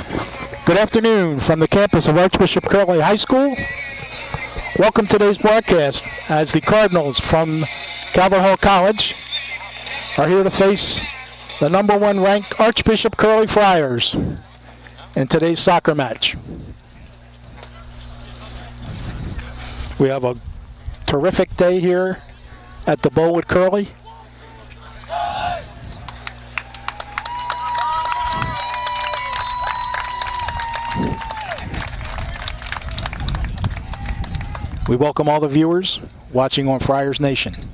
Good afternoon from the campus of Archbishop Curley High School. Welcome to today's broadcast as the Cardinals from Calvert Hall College are here to face the #1 ranked Archbishop Curley Friars in today's soccer match. We have a terrific day here at the Bowl with Curley. We welcome all the viewers watching on Friars Nation.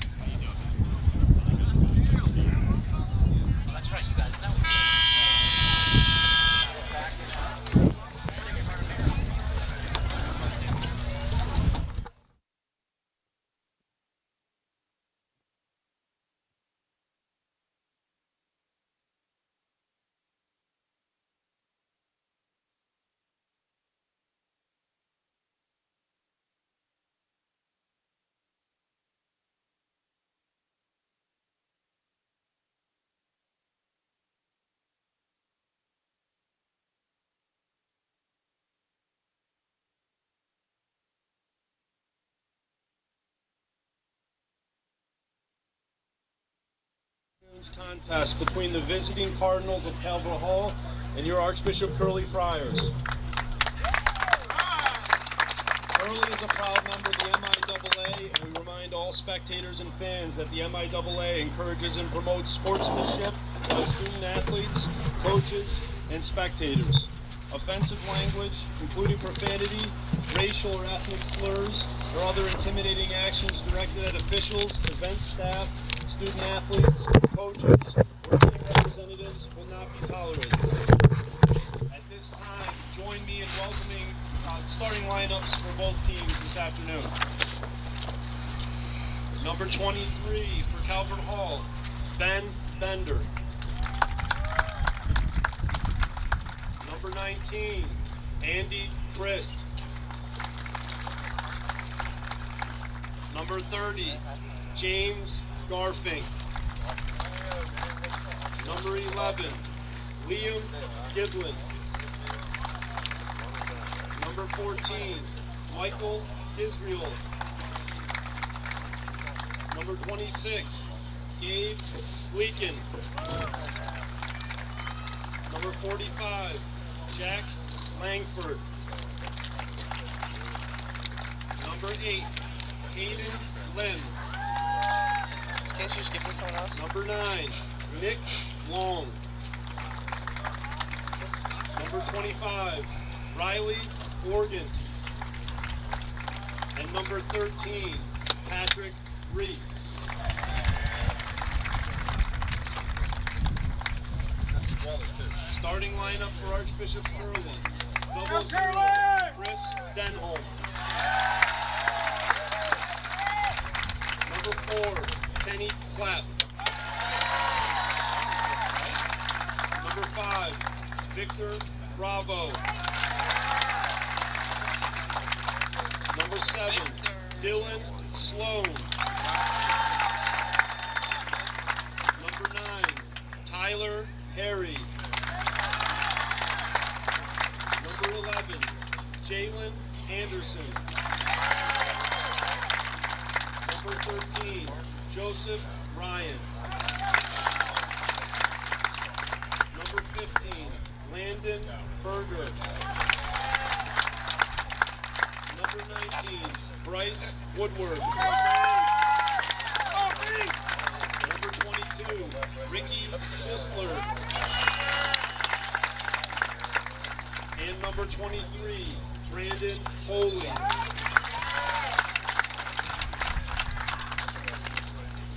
Contest between the visiting Cardinals of Calvert Hall and your Archbishop Curley Friars. Curley is a proud member of the MIAA, and we remind all spectators and fans that the MIAA encourages and promotes sportsmanship by student athletes, coaches, and spectators. Offensive language, including profanity, racial or ethnic slurs, or other intimidating actions directed at officials, event staff, student athletes, coaches, or team representatives will not be tolerated. At this time, join me in welcoming starting lineups for both teams this afternoon. Number 23 for Calvert Hall, Ben Bender. Number 19, Andy Christ. Number 30, James Garfink. Number 11, Liam Giblin. Number 14, Michael Israel. Number 26, Gabe Leakin. Number 45, Jack Langford. Number 8, Hayden Lynn. Can't you just give me someone else? Number 9, Nick Long. Number 25, Riley Organ. And number 13, Patrick Reif. Starting lineup for Archbishop Curley. Double 0, Chris Denholm. Number 4, Kenny Clapp. Number 5, Victor Bravo. Number 7, Dylan Sloan. Number 9, Tyler Harry. Number 11, Jalen Anderson. Number 13, Joseph Ryan. Number 15, Landon Berger. Number 19, Bryce Woodward. Number 22, Ricky Schisler. And number 23, Brandon Foley.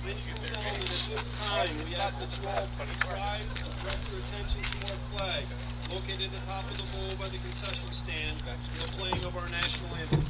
Ladies and gentlemen, at this time, we ask that you all please rise and direct your attention to our flag, located at the top of the bowl by the concession stand, for the playing of our national anthem.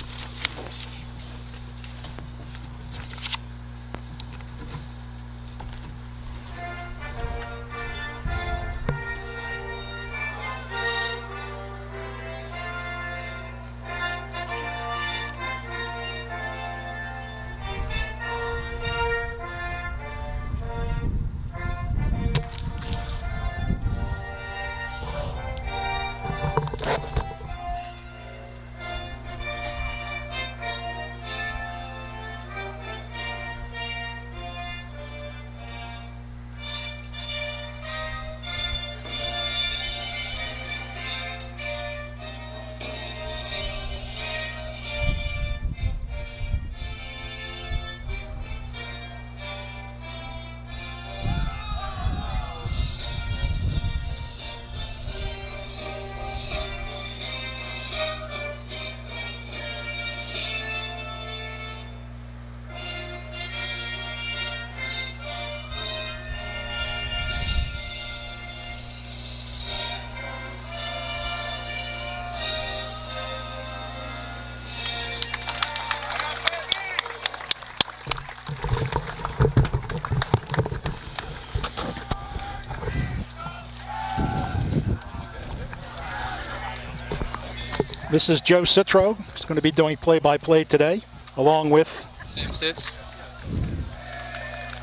This is Joe Citro. He's going to be doing play-by-play today, along with Sam Sitz.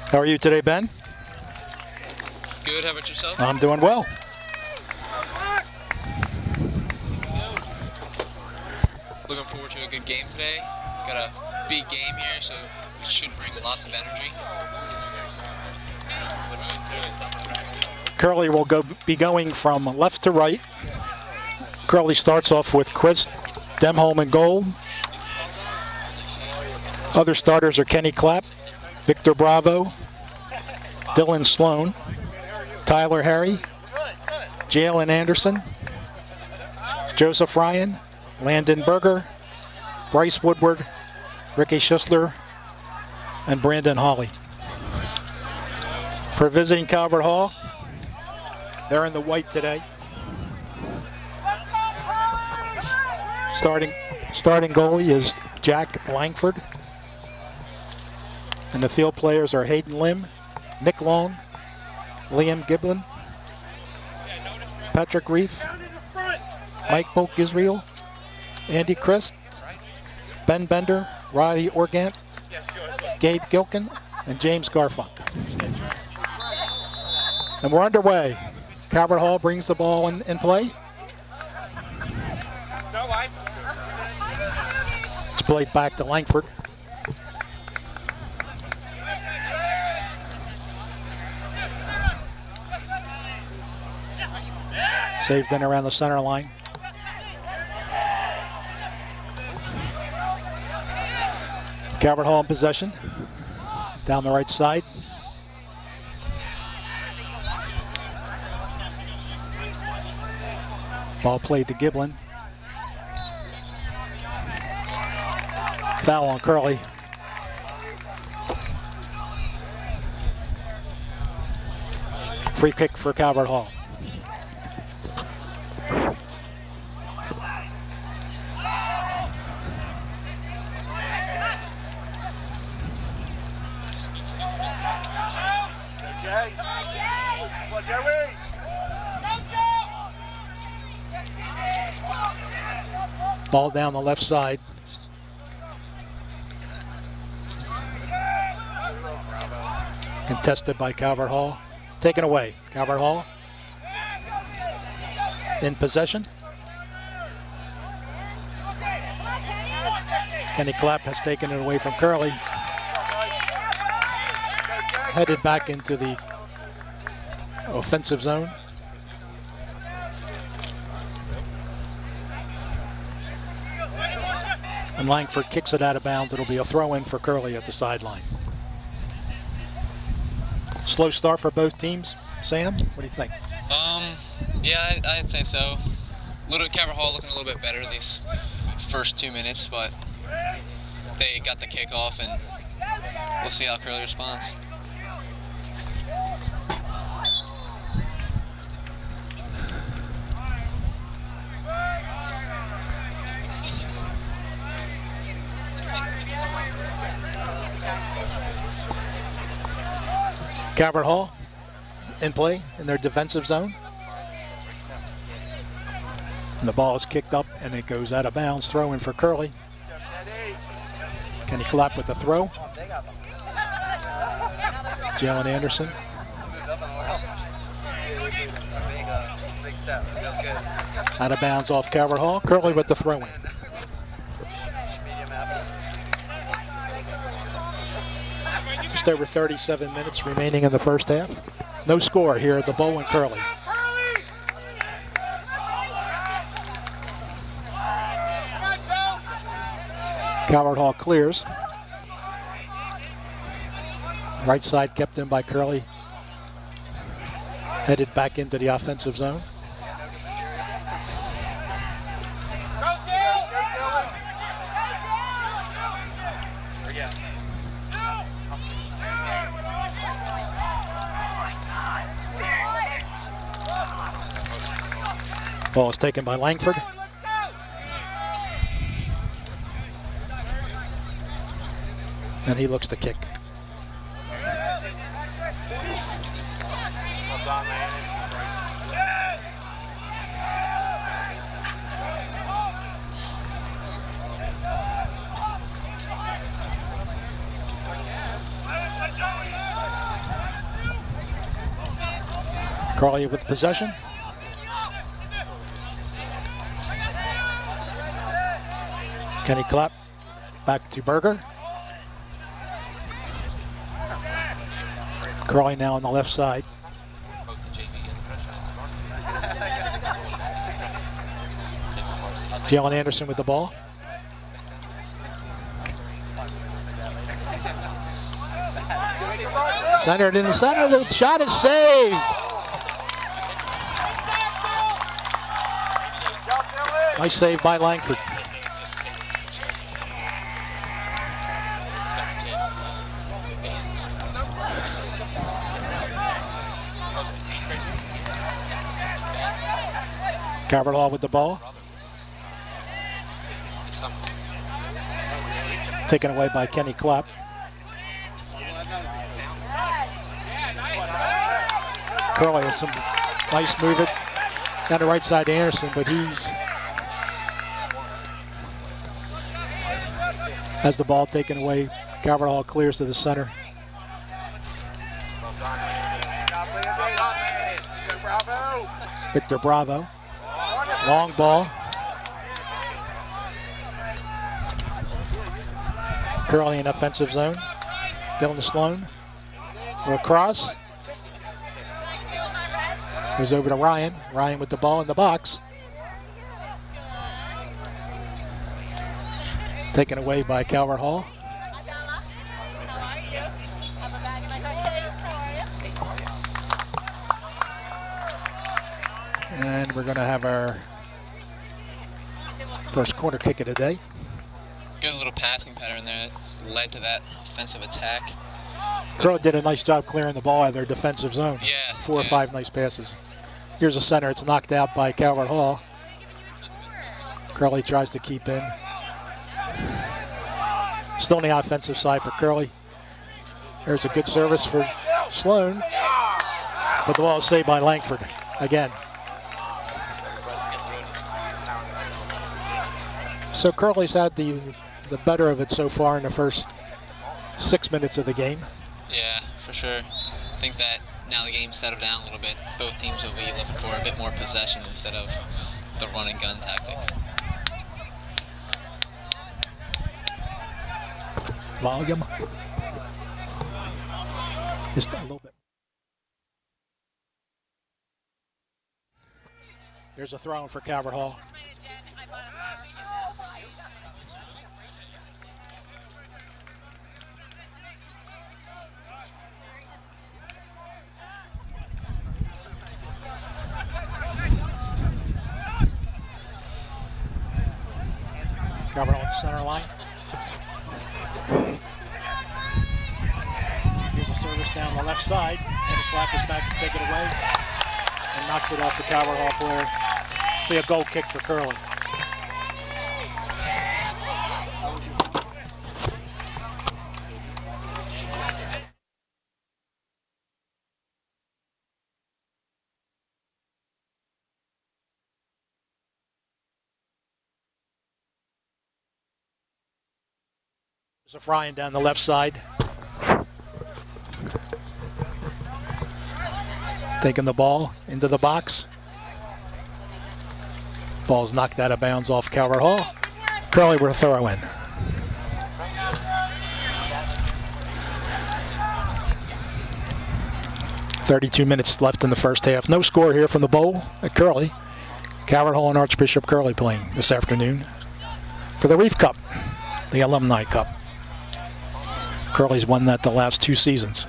How are you today, Ben? Good. How about yourself? I'm doing well. Looking forward to a good game today. Got a big game here, so it should bring lots of energy. Curley will be going from left to right. Curley starts off with Chris Demholm in goal. Other starters are Kenny Clapp, Victor Bravo, Dylan Sloan, Tyler Harry, Jalen Anderson, Joseph Ryan, Landon Berger, Bryce Woodward, Ricky Schissler, and Brandon Hawley. For visiting Calvert Hall, they're in the white today. Starting goalie is Jack Langford. And the field players are Hayden Lim, Nick Long, Liam Giblin, Patrick Reif, Mike Polk Israel, Andy Christ, Ben Bender, Riley Organt, Gabe Gilkin, and James Garfunk. And we're underway. Calvert Hall brings the ball in play. It's played back to Langford. Saved in around the center line. Calvert Hall in possession. Down the right side. Ball played to Giblin. Foul on Curley. Free kick for Calvert Hall. Ball down the left side. Contested by Calvert Hall. Taken away. Calvert Hall in possession. Kenny Clapp has taken it away from Curley. Headed back into the offensive zone. And Langford kicks it out of bounds. It'll be a throw-in for Curley at the sideline. Slow start for both teams. Sam, what do you think? Yeah, I'd say so. Calvert Hall looking a little bit better these first 2 minutes, but they got the kickoff, and we'll see how Curley responds. Calvert Hall in play in their defensive zone. And the ball is kicked up and it goes out of bounds. Throw in for Curley. Kenny Clapp with the throw. Jalen Anderson. Out of bounds off Calvert Hall. Curley with the throw in. Just over 37 minutes remaining in the first half. No score here at the Bow and Curley. Calvert Hall clears. Right side kept in by Curley. Headed back into the offensive zone. Ball is taken by Langford. And he looks to kick. Curley with possession. Kenny Clapp back to Berger. Curley now on the left side. Jalen Anderson with the ball. Centered in the center. The shot is saved. Nice save by Langford. Calvert Hall with the ball. Taken away by Kenny Clapp. Curley with some nice movement down the right side to Anderson, but he's has the ball taken away. Calvert Hall clears to the center. Victor Bravo. Long ball. Curley in offensive zone. Dylan Sloan. With a cross. Goes over to Ryan. Ryan with the ball in the box. Taken away by Calvert Hall. And we're going to have our first corner kick of the day. Good little passing pattern there that led to that offensive attack. Curley did a nice job clearing the ball out of their defensive zone. Yeah. 4 or 5 nice passes. Here's a center. It's knocked out by Calvert Hall. Curley tries to keep in. Still on the offensive side for Curley. There's a good service for Sloan. But the ball is saved by Langford again. So Curley's had the better of it so far in the first 6 minutes of the game. Yeah, for sure. I think that now the game's settled down a little bit. Both teams will be looking for a bit more possession instead of the run and gun tactic. Volume. Just a little bit. There's a throw in for Calvert Hall. Calvert Hall at the center line. Here's a service down the left side. And the Clapper's back to take it away. And knocks it off the Calvert Hall player. Be a goal kick for Curley. There's a Ryan down the left side. Taking the ball into the box. Ball's knocked out of bounds off Calvert Hall. Curley with a throw in. .32 minutes left in the first half. No score here from the bowl at Curley. Calvert Hall and Archbishop Curley playing this afternoon for the Reif Cup, the Alumni Cup. Curley's won that the last 2 seasons.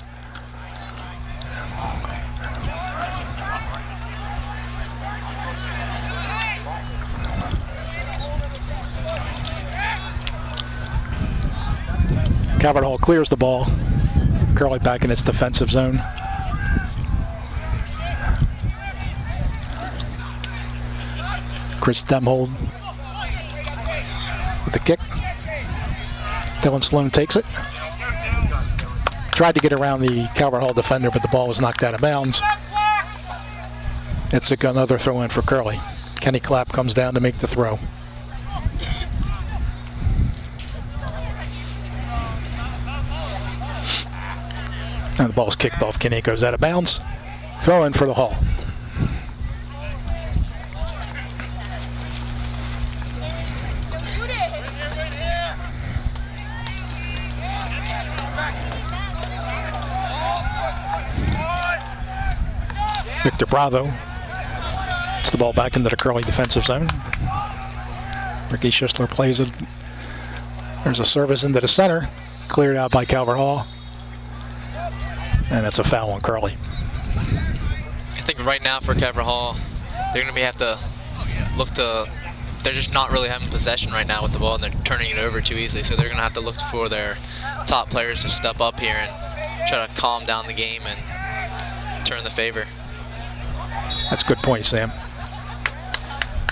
Calvert Hall clears the ball. Curley back in its defensive zone. Chris Demhold with the kick. Dylan Sloan takes it. Tried to get around the Calvert Hall defender, but the ball was knocked out of bounds. It's another throw in for Curley. Kenny Clapp comes down to make the throw. And the ball's kicked off. Kenny goes out of bounds. Throw in for the Hall. Victor Bravo. It's the ball back into the Curley defensive zone. Ricky Schisler plays it. There's a service into the center. Cleared out by Calvert Hall. And it's a foul on Curley. I think right now for Calvert Hall, they're going to have to look to, they're just not really having possession right now with the ball, and they're turning it over too easily. So they're going to have to look for their top players to step up here and try to calm down the game and turn the favor. That's a good point, Sam.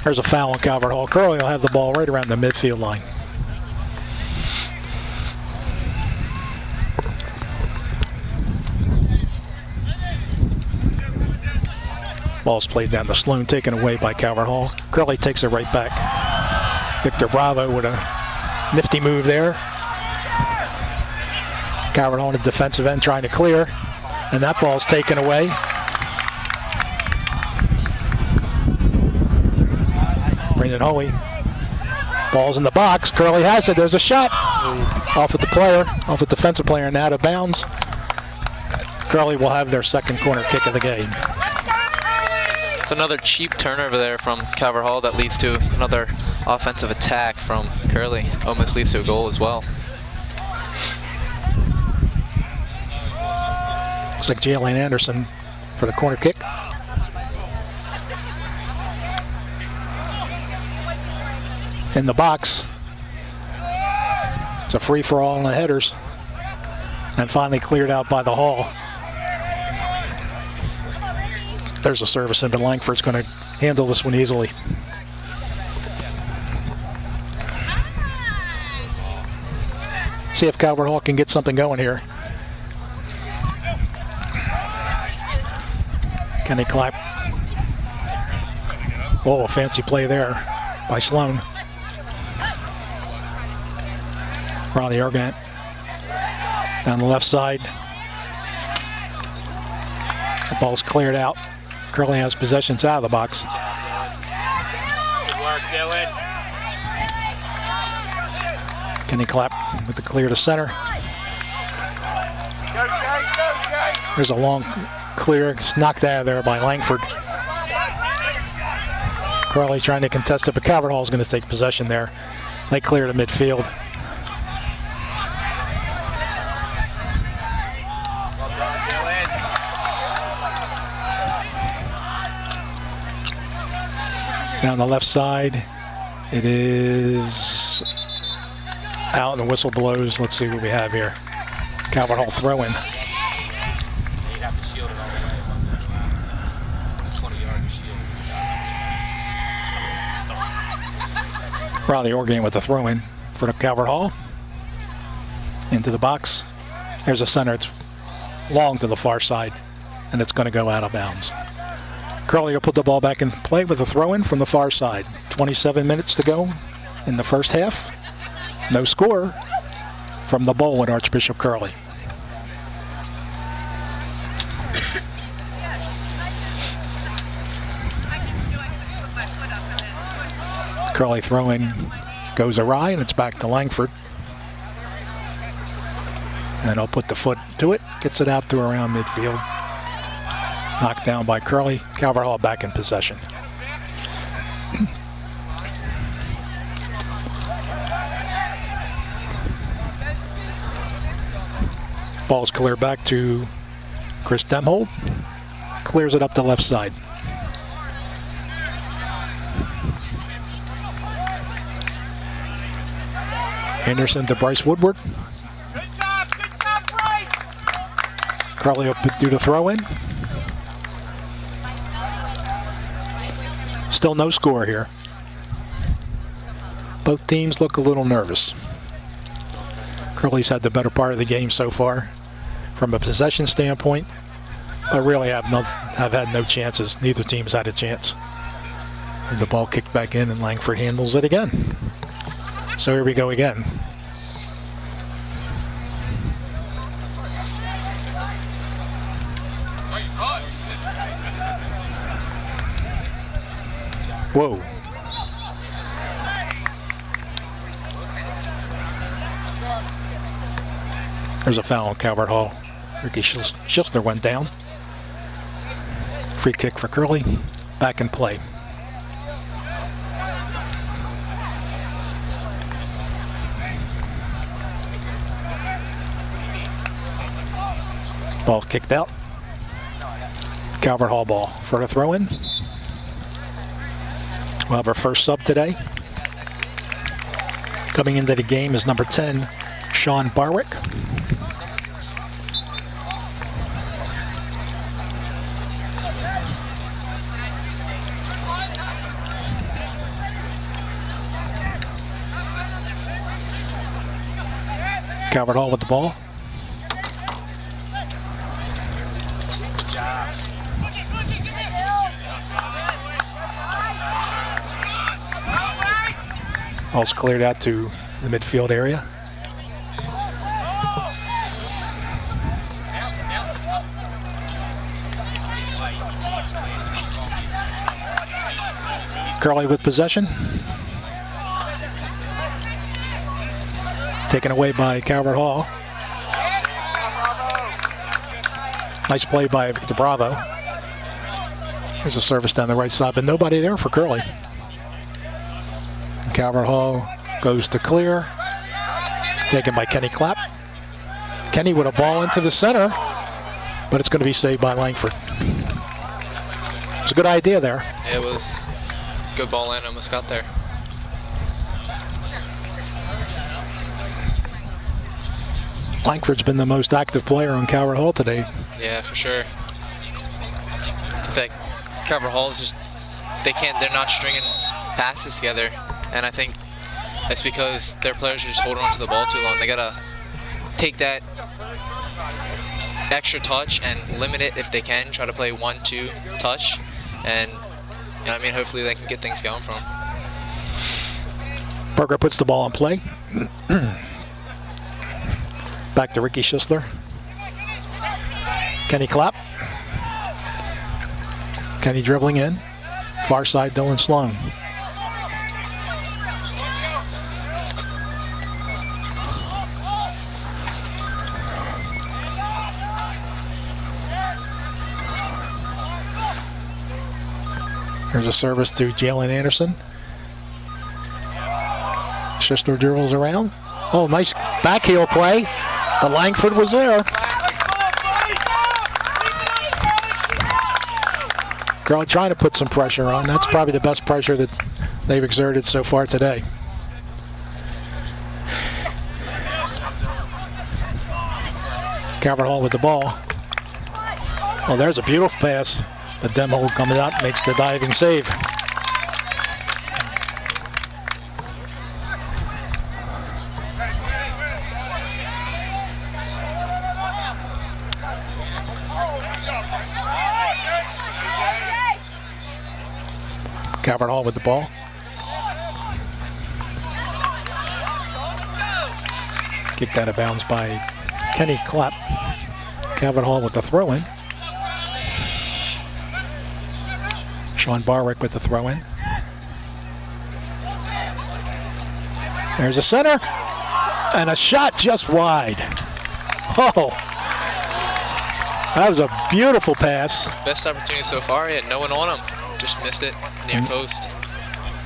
There's a foul on Calvert Hall. Curley will have the ball right around the midfield line. Ball's played down to Sloan, taken away by Calvert Hall. Curley takes it right back. Victor Bravo with a nifty move there. Calvert Hall on the defensive end trying to clear, and that ball's taken away. Brendan Hoey. Ball's in the box. Curley has it. There's a shot. Off at the player, off the defensive player, and out of bounds. Curley will have their second corner kick of the game. It's another cheap turnover there from Calvert Hall that leads to another offensive attack from Curley. Almost leads to a goal as well. Looks like Jalen Anderson for the corner kick. In the box. It's a free-for-all on the headers. And finally cleared out by the Hall. There's a service in, but Langford's going to handle this one easily. See if Calvert Hall can get something going here. Kenny Clapp. Oh, a fancy play there by Sloan. Ronnie Argant down the left side. The ball's cleared out. Curley has possessions out of the box. Good work, Dylan. Kenny Clapp with the clear to center. There's a long clear. It's knocked out of there by Langford. Curley trying to contest it, but Calvert Hall is going to take possession there. They clear to midfield. Down the left side, it is out and the whistle blows. Let's see what we have here. Calvert Hall throw in. Riley Organ with the throw in for the Calvert Hall. Into the box. There's a center. It's long to the far side, and it's going to go out of bounds. Curley will put the ball back in play with a throw-in from the far side. 27 minutes to go in the first half. No score from the bowl at Archbishop Curley. Curley throw-in goes awry, and it's back to Langford. And he'll put the foot to it, gets it out to around midfield. Knocked down by Curley. Calvert Hall back in possession. Ball's cleared back to Chris Demhold. Clears it up the left side. Anderson to Bryce Woodward. Good job, Bryce! Curley will do the throw in. Still no score here. Both teams look a little nervous. Curley's had the better part of the game so far from a possession standpoint, but really have had no chances. Neither team's had a chance. As the ball kicked back in and Langford handles it again. So here we go again. Whoa. There's a foul on Calvert Hall. Ricky Schisler went down. Free kick for Curley. Back in play. Ball kicked out. Calvert Hall ball for the throw-in. We'll have our first sub today. Coming into the game is number 10, Sean Barwick. Calvert Hall with the ball. Ball's cleared out to the midfield area. Curley with possession. Taken away by Calvert Hall. Nice play by Victor Bravo. There's a service down the right side, but nobody there for Curley. Calvert Hall goes to clear. Taken by Kenny Clapp. Kenny with a ball into the center, but it's going to be saved by Langford. It's a good idea there. Yeah, it was. Good ball in, almost got there. Langford's been the most active player on Calvert Hall today. Yeah, for sure. In fact, Calvert Hall is just, they're not stringing passes together. And I think that's because their players are just holding on to the ball too long. They gotta take that extra touch and limit it if they can. Try to play 1-2 touch, and you know, I mean, hopefully they can get things going from them. Berger puts the ball in play. Back to Ricky Schisler. Kenny Clapp. Kenny dribbling in. Far side, Dylan Sloan. Here's a service to Jalen Anderson. Schisler dribbles around. Oh, nice back heel play. But Langford was there. Curley trying to put some pressure on. That's probably the best pressure that they've exerted so far today. Calvert Hall with the ball. Oh, there's a beautiful pass. The demo comes out, makes the diving save. Calvert Hall with the ball. Kicked out of bounds by Kenny Clapp. Calvert Hall with the throw-in. Sean Barwick with the throw-in. There's a center. And a shot just wide. Oh! That was a beautiful pass. Best opportunity so far. He had no one on him. Just missed it near post.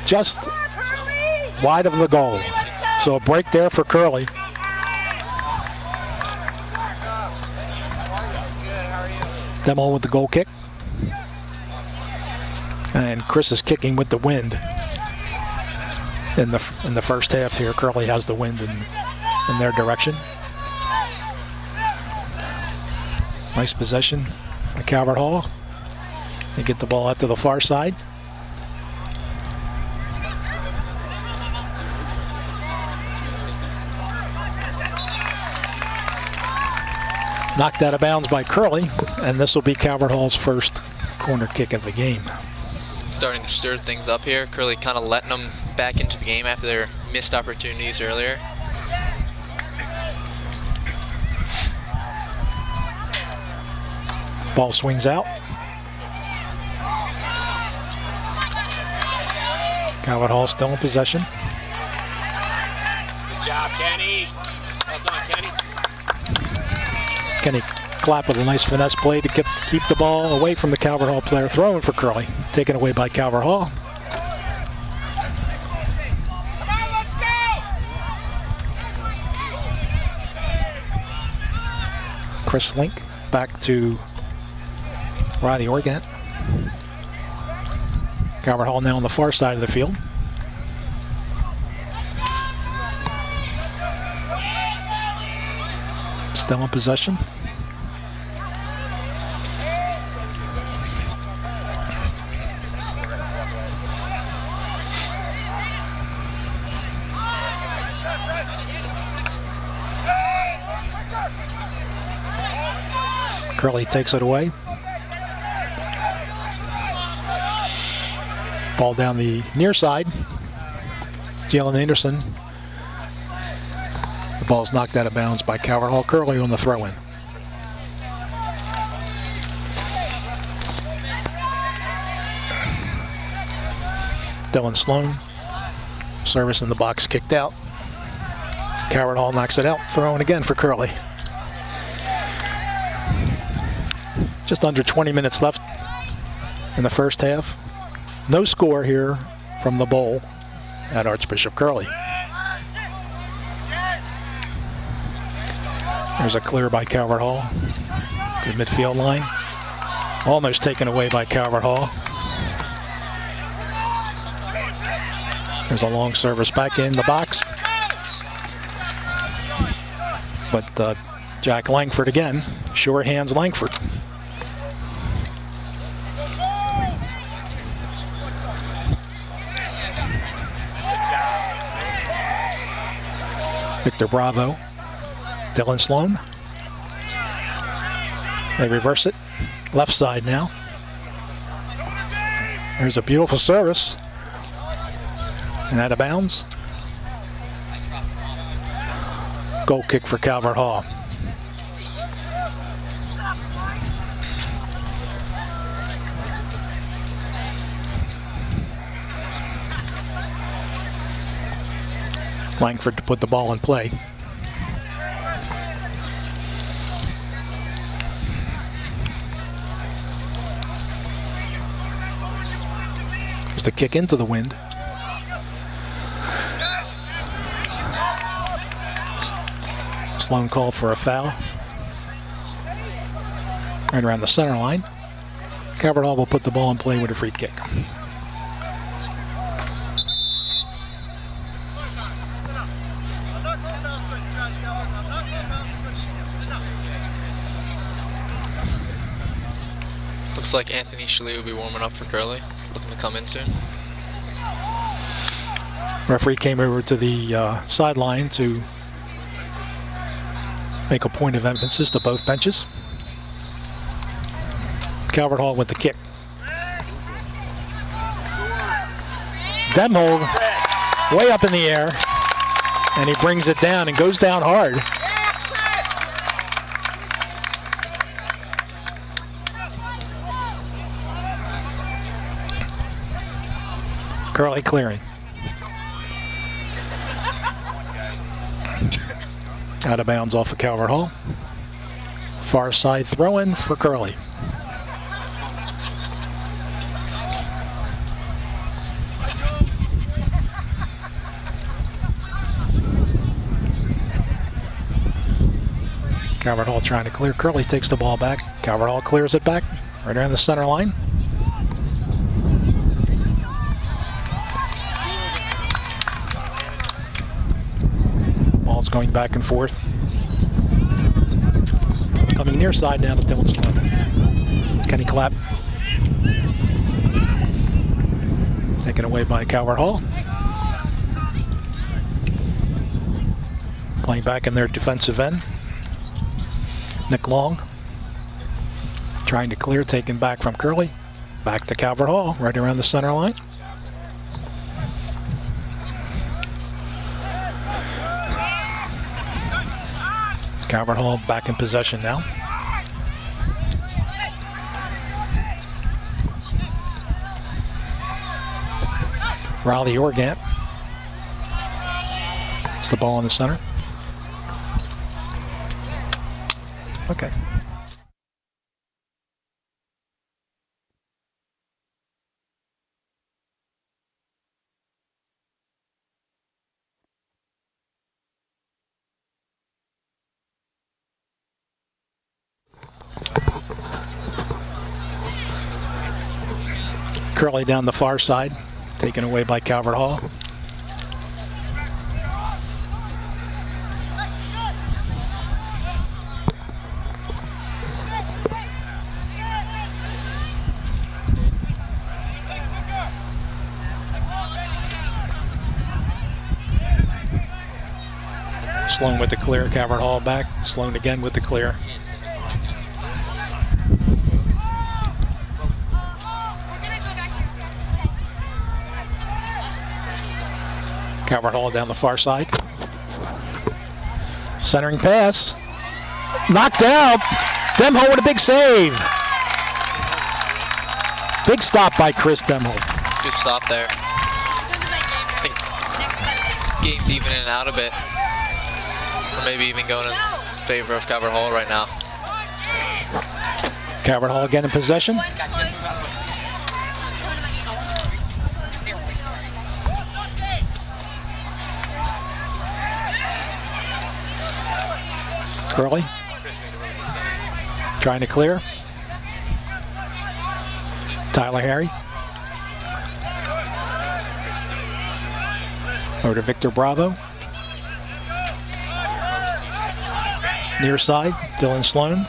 Just wide of the goal. So a break there for Curley. Demo with the goal kick. And Chris is kicking with the wind. In the first half here, Curley has the wind in their direction. Nice possession by Calvert Hall. They get the ball out to the far side. Knocked out of bounds by Curley, and this will be Calvert Hall's first corner kick of the game. Starting to stir things up here. Curley kind of letting them back into the game after their missed opportunities earlier. Ball swings out. Calvert Hall still in possession. Good job, Kenny. Well done, Kenny. Kenny Clapp with a nice finesse play to keep the ball away from the Calvert Hall player. Throwing for Curley. Taken away by Calvert Hall. Come on, let's go! Chris Link back to Riley Organt. Calvert Hall now on the far side of the field. Still in possession. Curley takes it away. Ball down the near side. Jalen Anderson. The ball's knocked out of bounds by Calvert Hall. Curley on the throw-in. Dylan Sloan. Service in the box kicked out. Calvert Hall knocks it out. Throwing again for Curley. Just under 20 minutes left in the first half. No score here from the bowl at Archbishop Curley. There's a clear by Calvert Hall to the midfield line. Almost taken away by Calvert Hall. There's a long service back in the box. But Jack Langford again. Sure hands Langford. Victor Bravo. Dylan Sloan. They reverse it. Left side now. There's a beautiful service. And out of bounds. Goal kick for Calvert Hall. Langford to put the ball in play. There's the kick into the wind. Sloan called for a foul. Right around the center line. Calvert Hall will put the ball in play with a free kick. Looks like Anthony Schley will be warming up for Curley, looking to come in soon. Referee came over to the sideline to make a point of emphasis to both benches. Calvert Hall with the kick. Demhold way up in the air, and he brings it down and goes down hard. Curley clearing. Out of bounds off of Calvert Hall. Far side throw-in for Curley. Calvert Hall trying to clear. Curley takes the ball back. Calvert Hall clears it back right around the center line. Ball's going back and forth. Coming near side now to Dylan Sloan. Kenny Clapp. Taken away by Calvert Hall. Playing back in their defensive end. Nick Long. Trying to clear, taken back from Curley. Back to Calvert Hall, right around the center line. Calvert Hall back in possession now. Riley Organt. It's the ball in the center. Okay. Curley down the far side, taken away by Calvert Hall. Sloan with the clear, Calvert Hall back. Sloan again with the clear. Calvert Hall down the far side. Centering pass. Knocked out. Demho with a big save. Big stop by Chris Demho. Good stop there. I think game's even in and out a bit. Or maybe even going in favor of Calvert Hall right now. Calvert Hall again in possession. Curley trying to clear. Tyler Harry. Over to Victor Bravo. Near side, Dylan Sloan.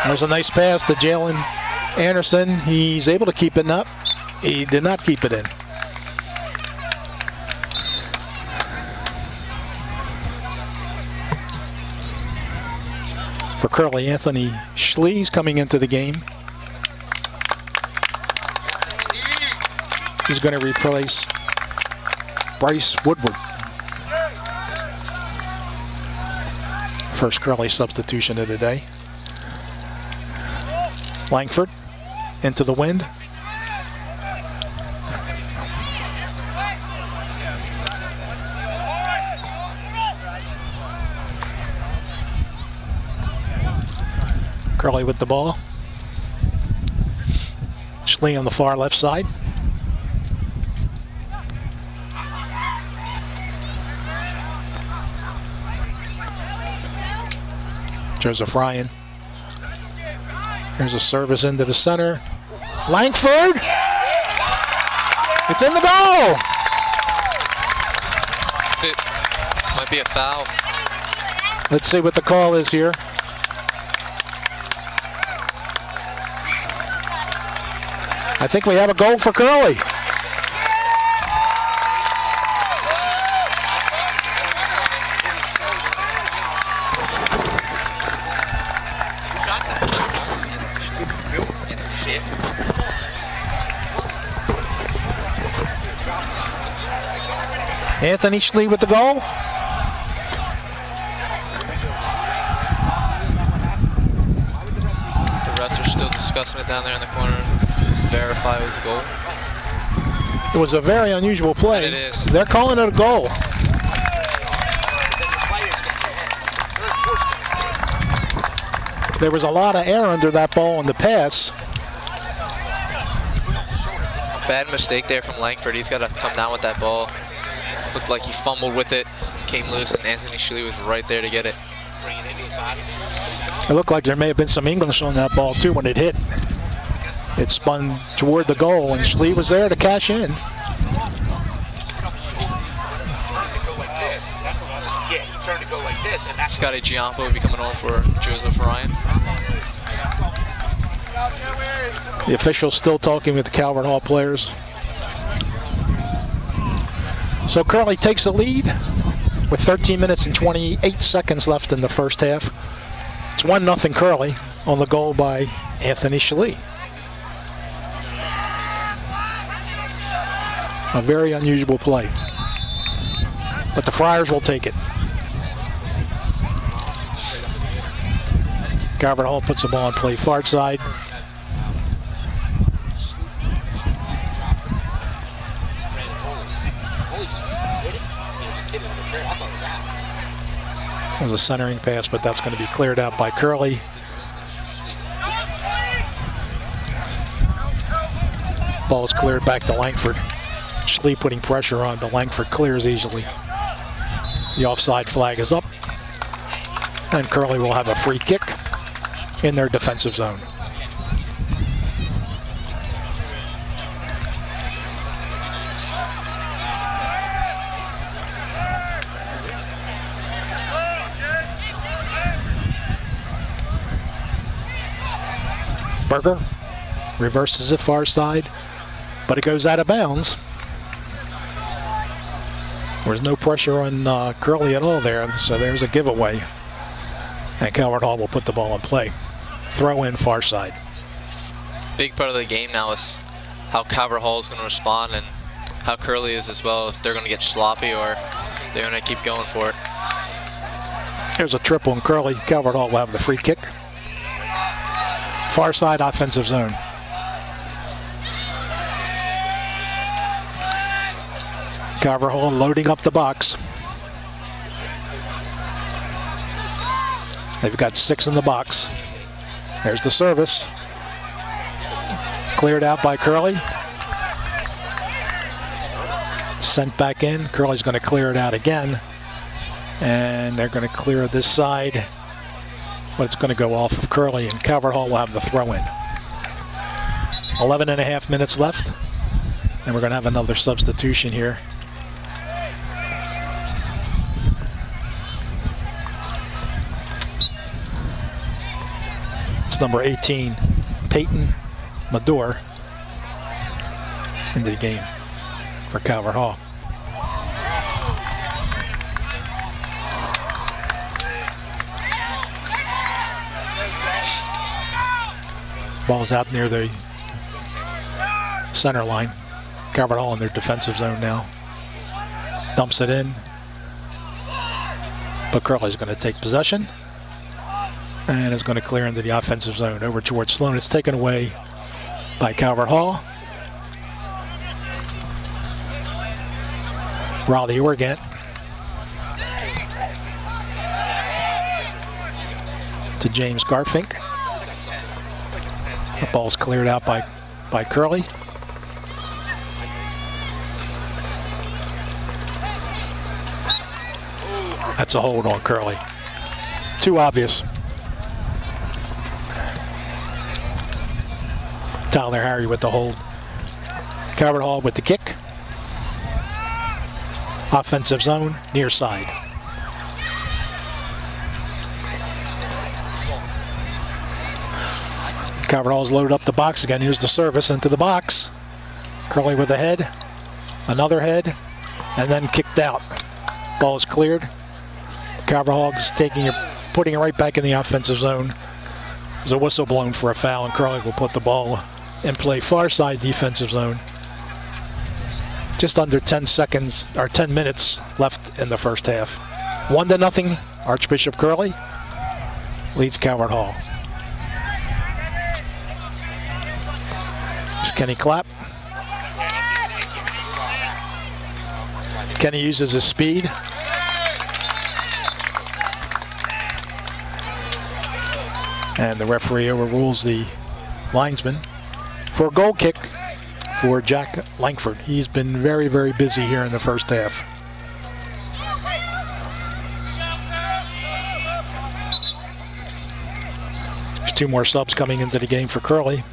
There's a nice pass to Jalen Anderson. He's able to keep it up. He did not keep it in. For Curley, Anthony Schlee's coming into the game. He's going to replace Bryce Woodward. First Curley substitution of the day. Langford into the wind. Curley with the ball. Schlee on the far left side. Joseph Ryan. Here's a service into the center. Langford! It's in the goal! That's it. Might be a foul. Let's see what the call is here. I think we have a goal for Curley. Anthony Schlee with the goal. The refs are still discussing it down there in the corner. Verify it was a goal. It was a very unusual play. And it is. They're calling it a goal. There was a lot of air under that ball on the pass. Bad mistake there from Langford. He's got to come down with that ball. Looked like he fumbled with it, came loose, and Anthony Schlee was right there to get it. It looked like there may have been some English on that ball too when it hit. It spun toward the goal, and Schlee was there to cash in. Scotty Giampo will be coming on for Joseph Ryan. The official's still talking with the Calvert Hall players. So Curley takes the lead with 13 minutes and 28 seconds left in the first half. It's 1-0 Curley on the goal by Anthony Schlee. A very unusual play. But the Friars will take it. Calvert Hall puts the ball in play far side. It was a centering pass, but that's going to be cleared out by Curley. Ball is cleared back to Langford. Schlee putting pressure on, but Langford clears easily. The offside flag is up, and Curley will have a free kick. in their defensive zone. Berger reverses it far side, but it goes out of bounds. There's no pressure on Curley at all there, so there's a giveaway. And Calvert Hall will put the ball in play. Throw in far side. Big part of the game now is how Calvert Hall is going to respond and how Curley is as well, if they're going to get sloppy or they're going to keep going for it. There's a triple in Curley. Calvert Hall will have the free kick. Far side offensive zone. Calvert Hall loading up the box. They've got 6 in the box. There's the service. Cleared out by Curley. Sent back in. Curley's going to clear it out again. And they're going to clear this side. But it's going to go off of Curley, and Calvert Hall will have the throw in. 11.5 minutes left. And we're going to have another substitution here. It's number 18, Peyton Mador, into the game for Calvert Hall. Ball's out near the center line. Calvert Hall in their defensive zone now. Dumps it in. But Curley's going to take possession. And is going to clear into the offensive zone over towards Sloan. It's taken away by Calvert Hall. Raleigh Organt. To James Garfink. The ball's cleared out by Curley. That's a hold on Curley. Too obvious. Tyler Harry with the hold. Calvert Hall with the kick. Offensive zone, near side. Calvert Hall's loaded up the box again. Here's the service into the box. Curley with a head, another head, and then kicked out. Ball is cleared. Calvert Hall's putting it right back in the offensive zone. There's a whistle blown for a foul, and Curley will put the ball in play far side defensive zone. Just under 10 seconds or 10 minutes left in the first half. 1-0. Archbishop Curley leads Calvert Hall. Here's Kenny Clapp. Kenny uses his speed. And the referee overrules the linesman for a goal kick for Jack Langford. He's been very, very busy here in the first half. There's 2 more subs coming into the game for Curley.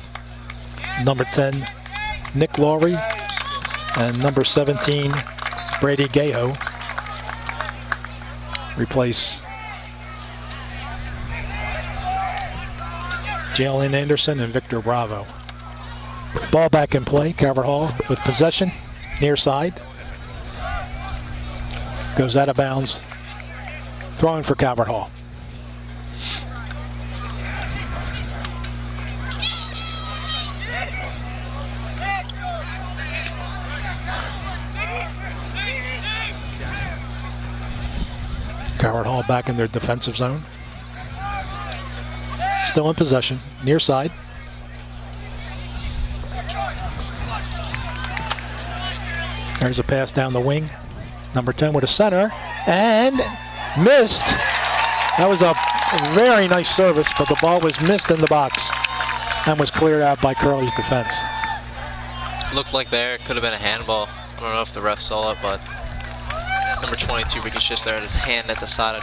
Number 10, Nick Lawry, and number 17, Brady Gaho. Replace Jalen Anderson and Victor Bravo. Ball back in play. Calvert Hall with possession, near side. Goes out of bounds. Throwing for Calvert Hall. Calvert Hall back in their defensive zone. Still in possession, near side. There's a pass down the wing. Number 10 with a center, and missed. That was a very nice service, but the ball was missed in the box and was cleared out by Curley's defense. Looks like there could have been a handball. I don't know if the ref saw it, but number 22 ricochets there at his hand at the side.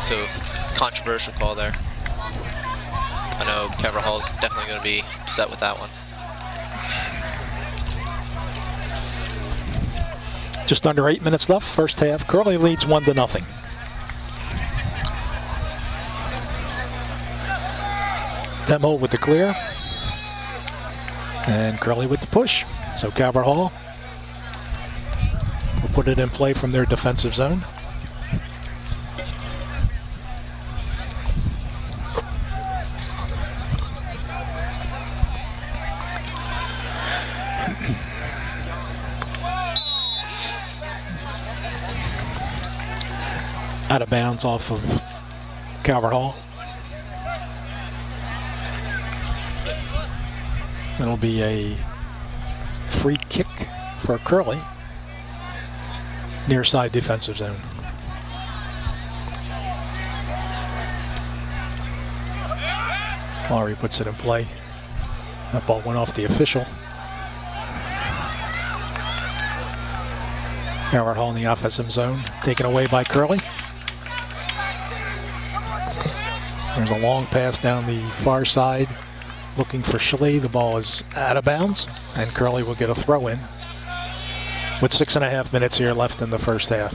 So controversial call there. I know Calvert Hall's definitely going to be upset with that one. Just under 8 minutes left, first half. Curley leads 1-0. Demo with the clear. And Curley with the push. So Calvert Hall will put it in play from their defensive zone. Out of bounds off of Calvert Hall. It'll be a free kick for Curley. Near side defensive zone. Laurie puts it in play. That ball went off the official. Calvert Hall in the offensive zone, taken away by Curley. There's a long pass down the far side, looking for Schley. The ball is out of bounds, and Curley will get a throw in with 6.5 minutes here left in the first half.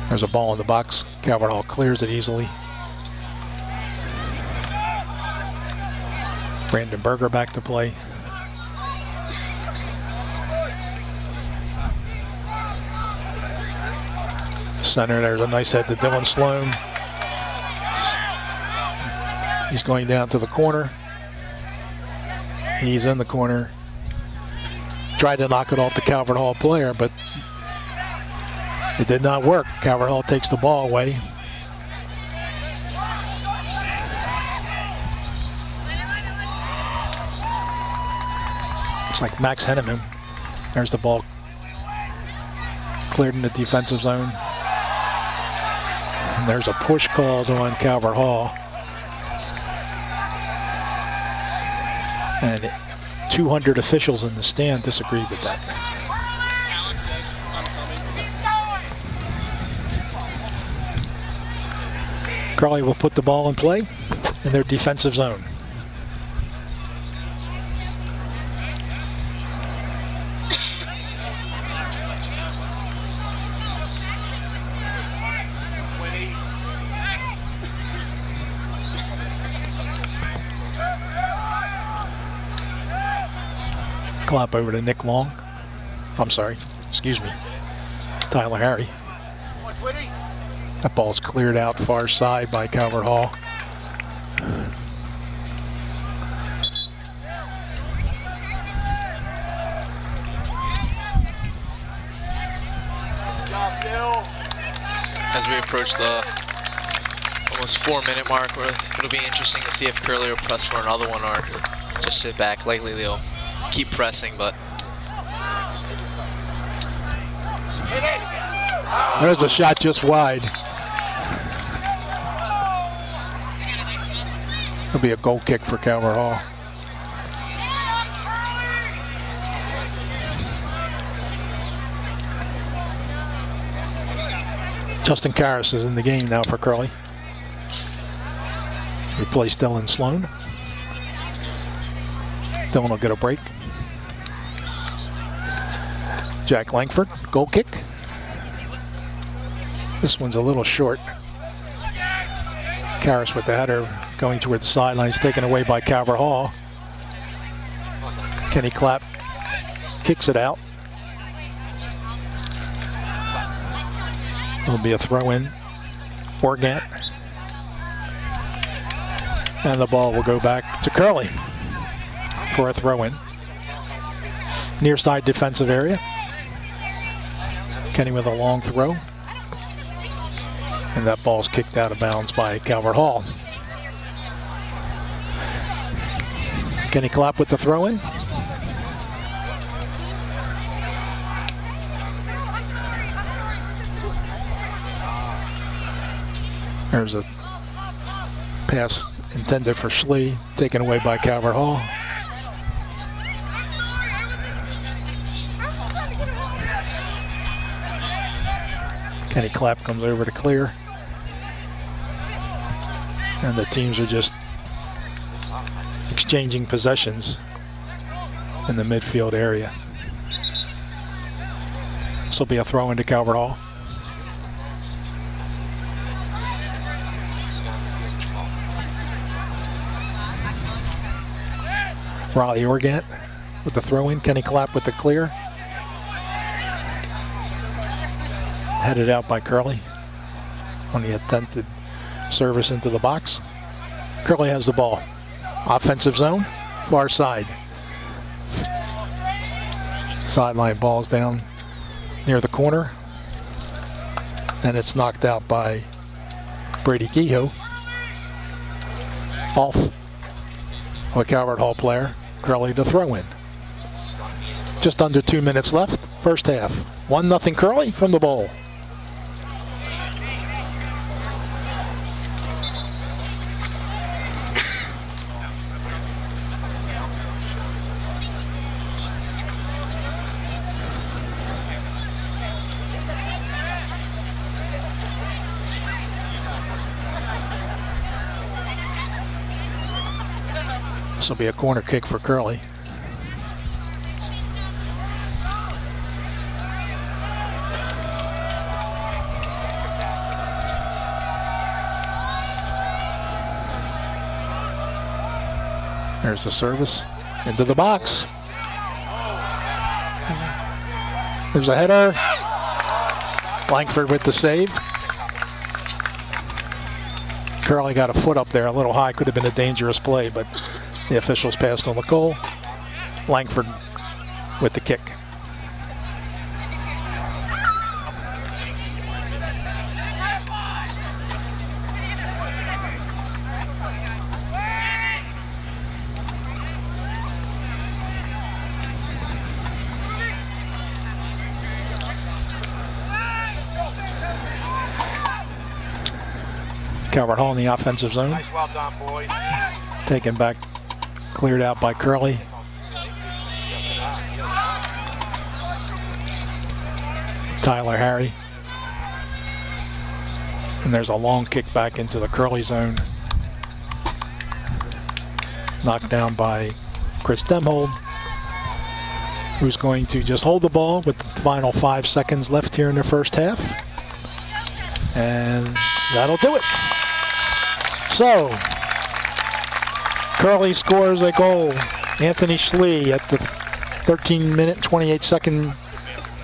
There's a ball in the box. Calvert Hall clears it easily. Brandon Berger back to play. Center, there's a nice head to Dylan Sloan. He's going down to the corner. He's in the corner. Tried to knock it off the Calvert Hall player, but it did not work. Calvert Hall takes the ball away. Looks like Max Henneman. There's the ball cleared in the defensive zone. And there's a push called on Calvert Hall. And 200 officials in the stand disagreed with that. Curley will put the ball in play in their defensive zone. Clap over to Nick Long. I'm sorry, excuse me, Tyler Harry. That ball's cleared out far side by Calvert Hall. As we approach the almost 4-minute mark, it'll be interesting to see if Curley will press for another one or just sit back. Likely they'll keep pressing, but there's a shot just wide. It'll be a goal kick for Calvert Hall. Justin Karras is in the game now for Curley. Replaced Dylan Sloan. Dylan will get a break. Jack Langford, goal kick. This one's a little short. Karras with the header going toward the sidelines, taken away by Calvert Hall. Kenny Clapp kicks it out. It'll be a throw-in. Organt. And the ball will go back to Curley for a throw-in. Near side defensive area. Kenny with a long throw. And that ball's kicked out of bounds by Calvert Hall. Kenny Clapp with the throw-in. There's a pass intended for Schley, taken away by Calvert Hall. Kenny Clapp comes over to clear. And the teams are just exchanging possessions in the midfield area. This will be a throw into Calvert Hall. Raleigh Organt with the throw in. Kenny Clapp with the clear. Headed out by Curley on the attempted service into the box. Curley has the ball. Offensive zone, far side. Sideline ball's down near the corner. And it's knocked out by Brady Kehoe. Off of a Calvert Hall player. Curley to throw in. Just under 2 minutes left, first half. 1-0 Curley from the bowl. This will be a corner kick for Curley. There's the service into the box. There's a header. Langford with the save. Curley got a foot up there, a little high, could have been a dangerous play, but the officials passed on the goal. Langford with the kick. Calvert Hall in the offensive zone. Nice, well done, boys. Taken back, cleared out by Curley. Tyler Harry. And there's a long kick back into the Curley zone. Knocked down by Chris Demhold, who's going to just hold the ball with the final 5 seconds left here in the first half. And that'll do it. So, Curley scores a goal. Anthony Schlee at the 13-minute, 28-second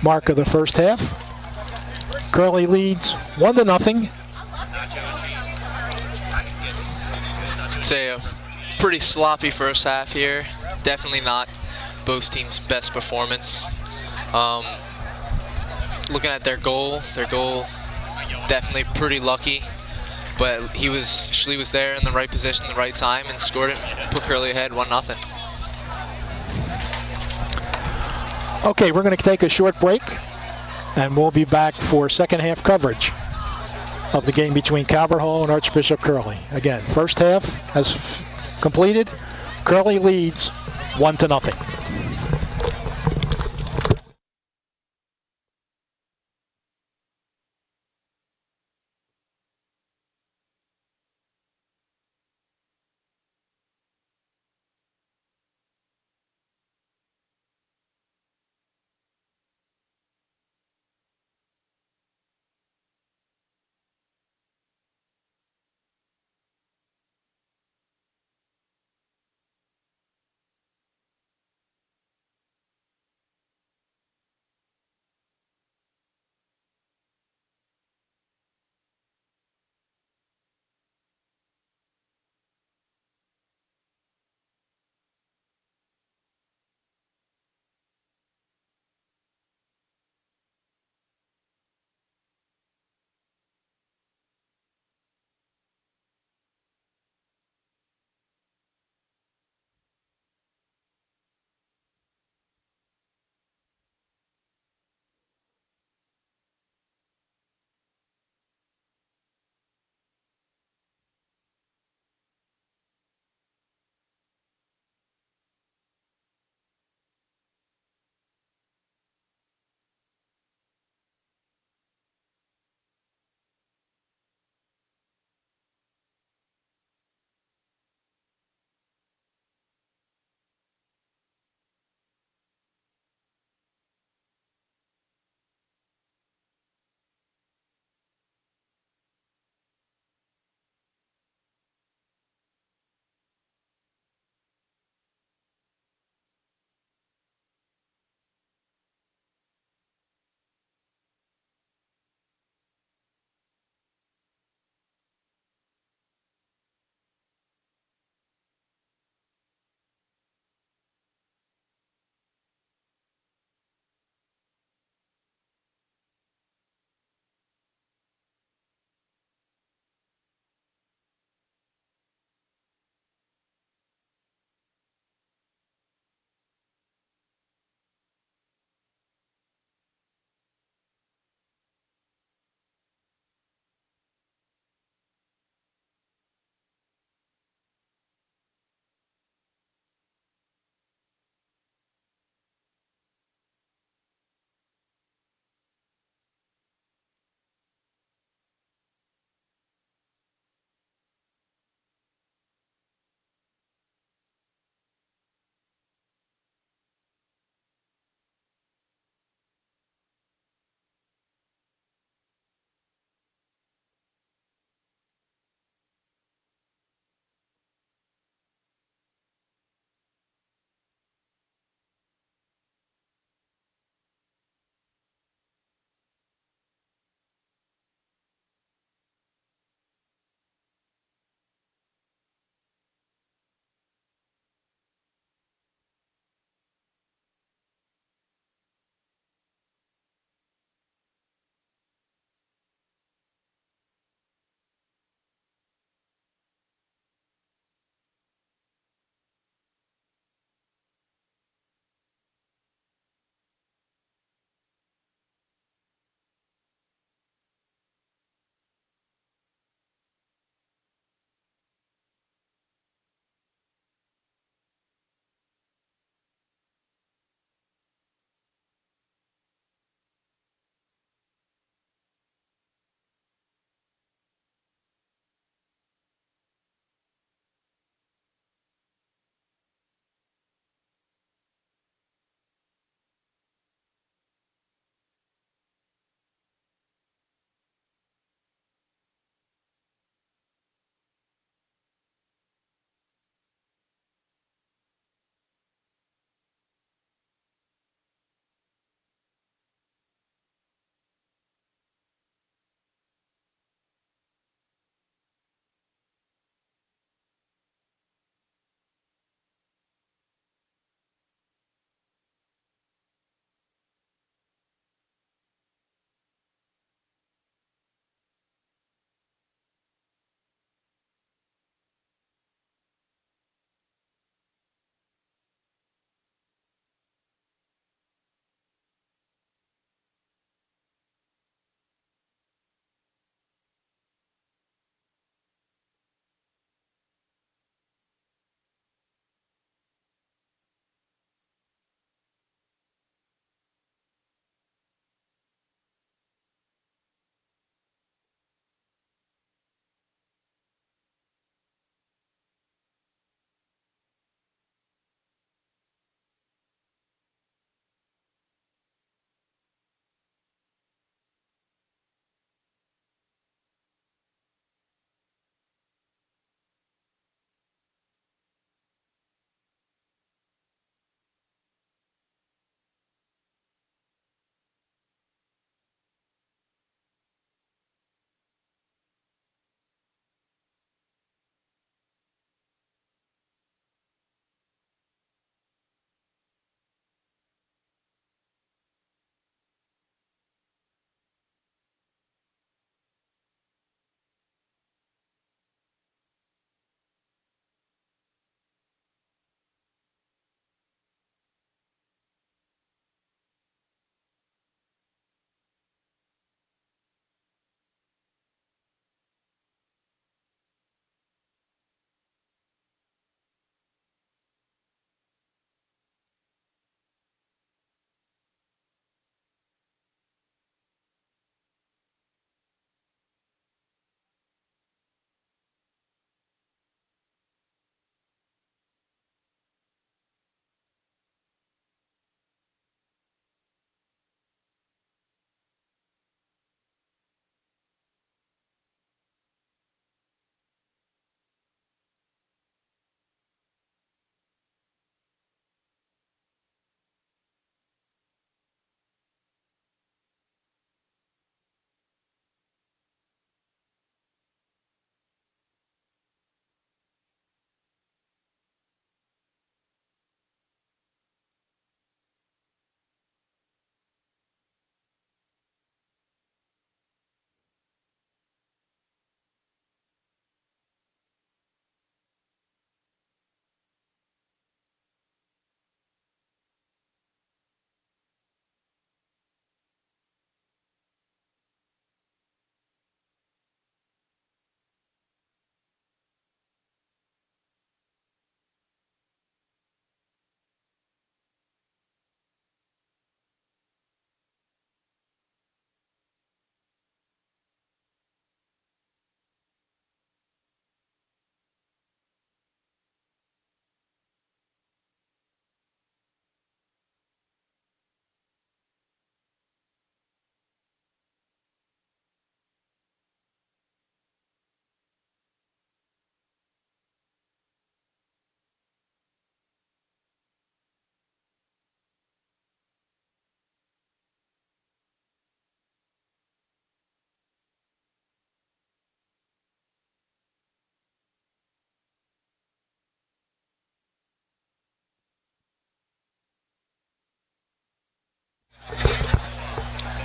mark of the first half. Curley leads 1-0. Say a pretty sloppy first half here. Definitely not both teams' best performance. Looking at their goal definitely pretty lucky. But Schlee was there in the right position, the right time, and scored it, put Curley ahead 1-0. Okay, we're going to take a short break, and we'll be back for second half coverage of the game between Calvert Hall and Archbishop Curley. Again, first half has completed. Curley leads 1-0.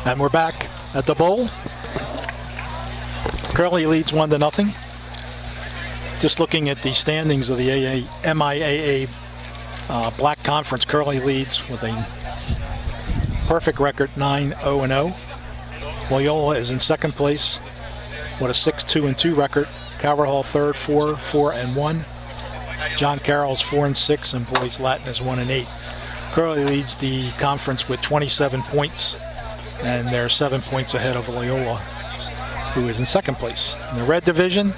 And we're back at the bowl. Curley leads 1-0. Just looking at the standings of the MIAA Black Conference, Curley leads with a perfect record, 9-0-0. Loyola is in second place with a 6-2-2 record. Calvert Hall third, 4-4-1. John Carroll's 4-6, and Boys Latin is 1-8. Curley leads the conference with 27 points, and they're 7 points ahead of Loyola, who is in second place. In the red division,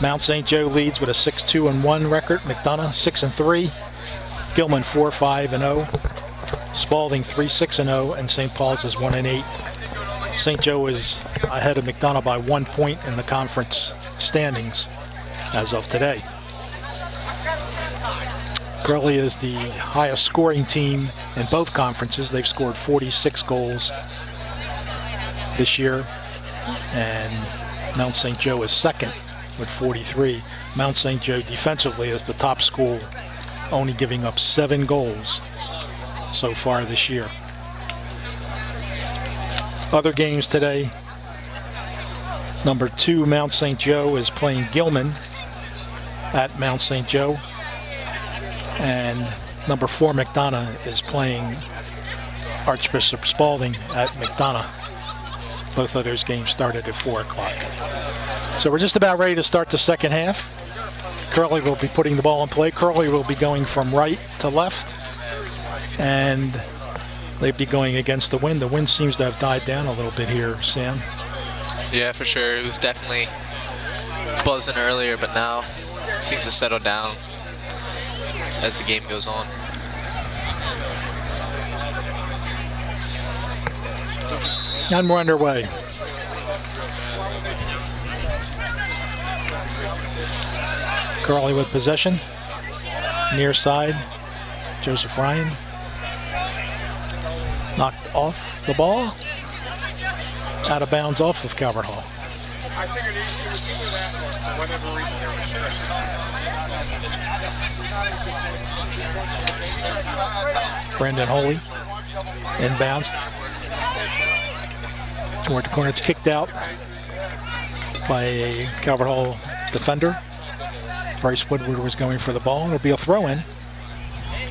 Mount St. Joe leads with a 6-2-1 record. McDonough 6-3. Gilman 4-5-0. Spalding 3-6-0, and St. Paul's is 1-8. St. Joe is ahead of McDonough by 1 point in the conference standings as of today. Curley is the highest scoring team in both conferences. They've scored 46 goals this year, and Mount St. Joe is second with 43. Mount St. Joe defensively is the top school, only giving up 7 goals so far this year. Other games today, number 2 Mount St. Joe is playing Gilman at Mount St. Joe, and number 4 McDonough is playing Archbishop Spalding at McDonough. Both of those games started at 4 o'clock. So we're just about ready to start the second half. Curley will be putting the ball in play. Curley will be going from right to left, and they'd be going against the wind. The wind seems to have died down a little bit here, Sam. Yeah, for sure. It was definitely buzzing earlier, but now it seems to settle down as the game goes on. And we're underway. Curley with possession. Near side, Joseph Ryan. Knocked off the ball. Out of bounds off of Calvert Hall. I figured it was either that or for whatever reason there was. Brendan Holy inbounds toward the corner. It's kicked out by a Calvert Hall defender. Bryce Woodward was going for the ball. It'll be a throw-in,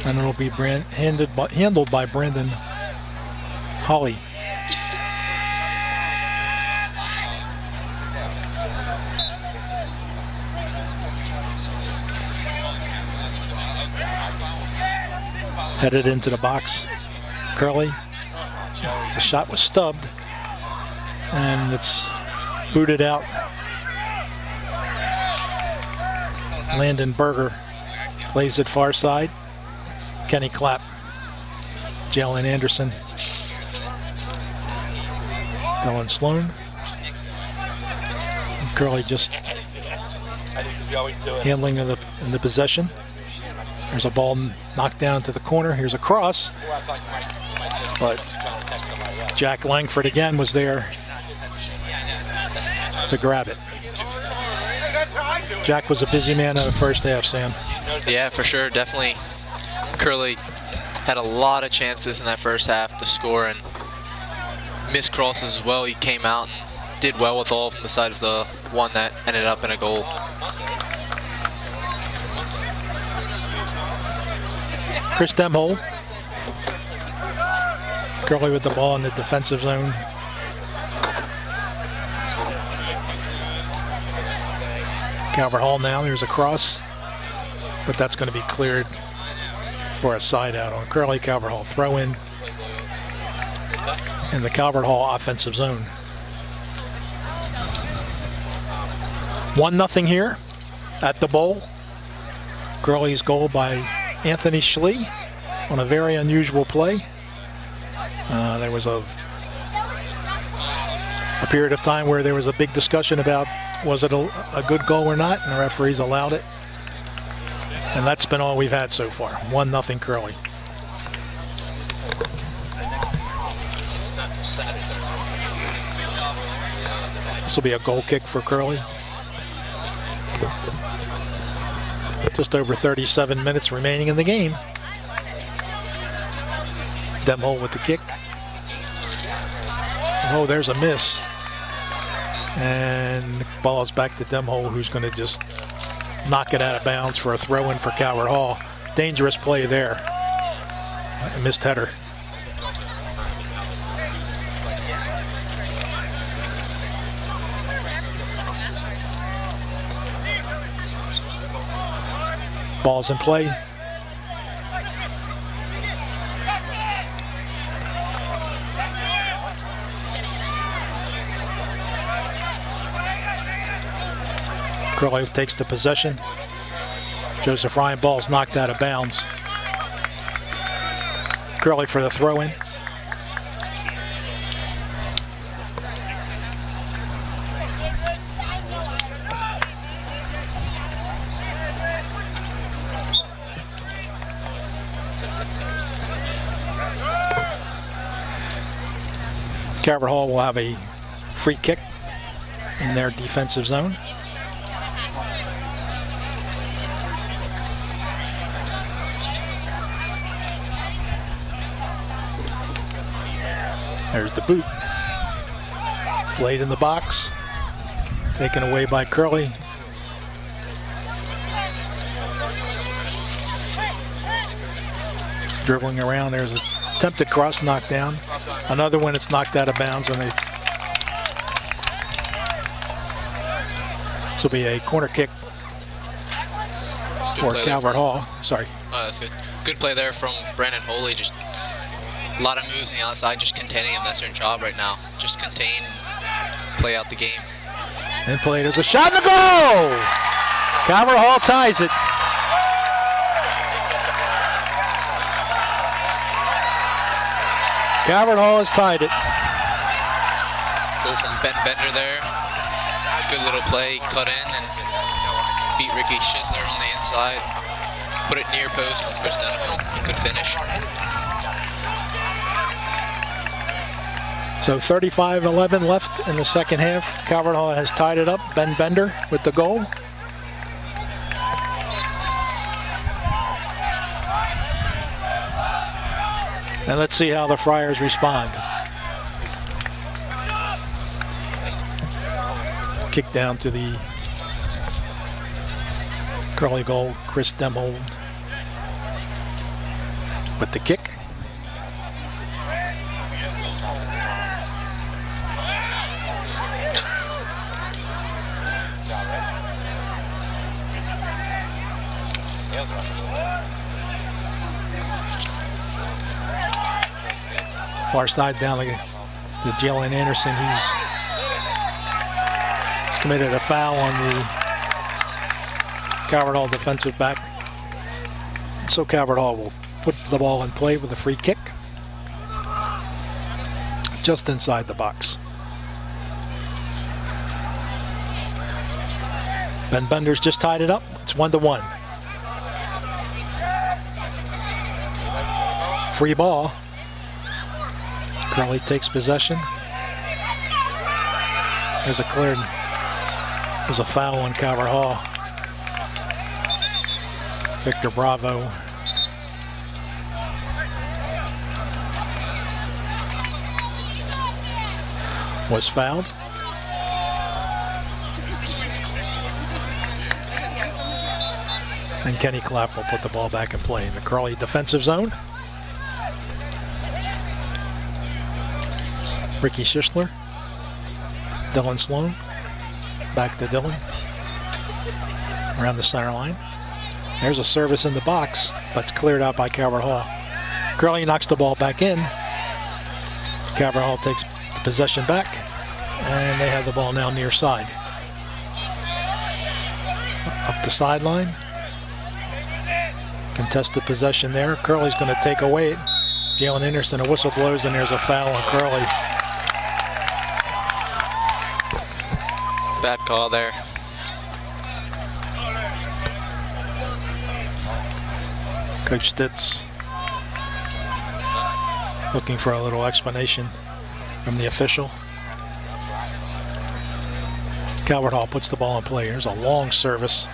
and it'll be handled by Brendan Holly. Headed into the box. Curley. The shot was stubbed, and it's booted out. Landon Berger plays it far side. Kenny Clapp. Jalen Anderson. Dylan Sloan. And Curley just handling of the possession. There's a ball knocked down to the corner. Here's a cross. But Jack Langford again was there to grab it. Jack was a busy man in the first half, Sam. Yeah, for sure. Definitely Curley had a lot of chances in that first half to score and missed crosses as well. He came out and did well with all of them besides the one that ended up in a goal. Chris Demhole. Curley with the ball in the defensive zone. Calvert Hall now, there's a cross, but that's going to be cleared for a side out on Curley. Calvert Hall throw in the Calvert Hall offensive zone. 1-0 here at the bowl. Curley's goal by Anthony Schlee on a very unusual play. There was a period of time where there was a big discussion about was it a good goal or not, and the referees allowed it. And that's been all we've had so far. 1-0 Curley. This will be a goal kick for Curley. Just over 37 minutes remaining in the game. Demhole with the kick. Oh, there's a miss. And the ball is back to Demhole, who's going to just knock it out of bounds for a throw-in for Calvert Hall. Dangerous play there. A missed header. Ball's in play. Curley takes the possession. Joseph Ryan, ball's knocked out of bounds. Curley for the throw-in. Calvert Hall will have a free kick in their defensive zone. There's the boot. Blade in the box. Taken away by Curley. Dribbling around. There's an attempted cross knockdown. Another one that's knocked out of bounds. And this will be a corner kick for Calvert Hall. Sorry. Oh, that's good. Good play there from Brandon Holy. Just a lot of moves on the outside, just containing him. That's their job right now. Just contain, play out the game. And play. There's a shot and a goal! Calvert Hall ties it. Calvert Hall has tied it. Goal from Ben Bender there. Good little play, cut in and beat Ricky Schisler on the inside. Put it near post and pushed that home. Good finish. So 35-11 left in the second half. Calvert Hall has tied it up. Ben Bender with the goal. And let's see how the Friars respond. Kick down to the Curley goal. Chris Demhold with the kick. Far side down to Jalen Anderson. He's committed a foul on the Calvert Hall defensive back. So Calvert Hall will put the ball in play with a free kick just inside the box. Ben Bender's just tied it up. It's 1-1. Free ball. Curley takes possession. There's a foul on Calvert Hall. Victor Bravo. Was fouled. And Kenny Clapp will put the ball back in play in the Curley defensive zone. Ricky Schisler, Dylan Sloan, back to Dylan, around the center line. There's a service in the box, but it's cleared out by Calvert Hall. Curley knocks the ball back in. Calvert Hall takes the possession back, and they have the ball now near side. Up the sideline. Contested possession there. Curley's going to take away it. Jalen Anderson, a whistle blows, and there's a foul on Curley. Bad call there. Coach Stitz looking for a little explanation from the official. Calvert Hall puts the ball in play. Here's a long service.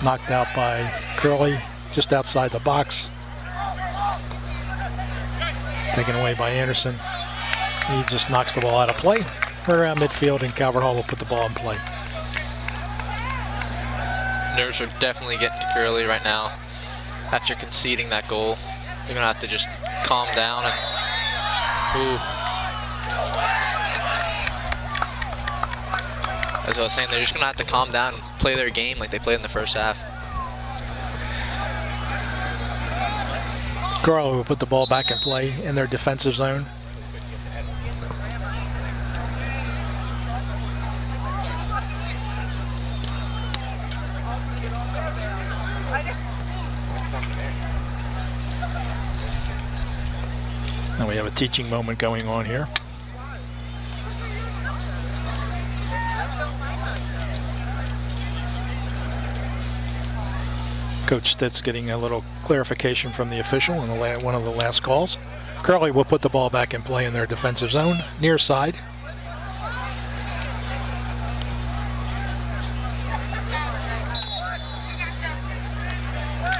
Knocked out by Curley just outside the box. Taken away by Anderson. He just knocks the ball out of play. Right around midfield, and Calvert Hall will put the ball in play. Nerves are definitely getting to Curley right now. After conceding that goal, they're gonna have to just calm down and as I was saying, they're just gonna have to calm down and play their game like they played in the first half. Curley will put the ball back in play in their defensive zone. And we have a teaching moment going on here. Coach Stitt's getting a little clarification from the official on one of the last calls. Curley will put the ball back in play in their defensive zone, near side.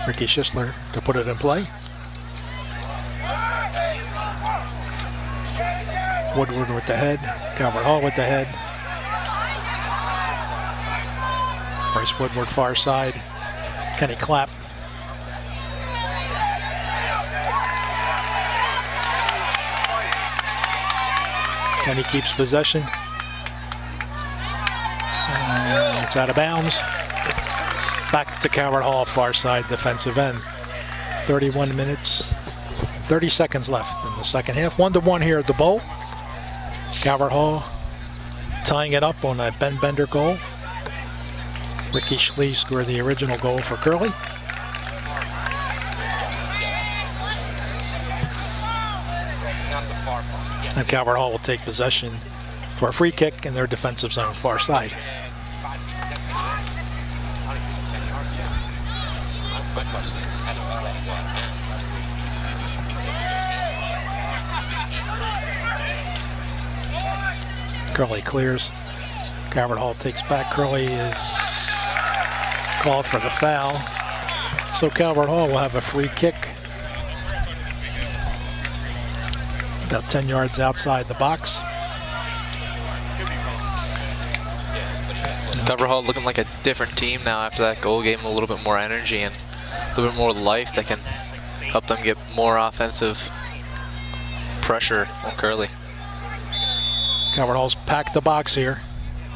Ricky Schisler to put it in play. Woodward with the head, Calvert Hall with the head. Bryce Woodward far side, Kenny Clapp. Kenny keeps possession. And it's out of bounds. Back to Calvert Hall, far side defensive end. 31 minutes, 30 seconds left in the second half. 1-1 here at the Bowl. Calvert Hall tying it up on a Ben Bender goal. Ricky Schley scored the original goal for Curley. And Calvert Hall will take possession for a free kick in their defensive zone, far side. Curley clears. Calvert Hall takes back. Curley is called for the foul. So Calvert Hall will have a free kick. About 10 yards outside the box. Calvert Hall looking like a different team now after that goal. Gave them a little bit more energy and a little bit more life that can help them get more offensive pressure on Curley. Calvert Hall's packed the box here.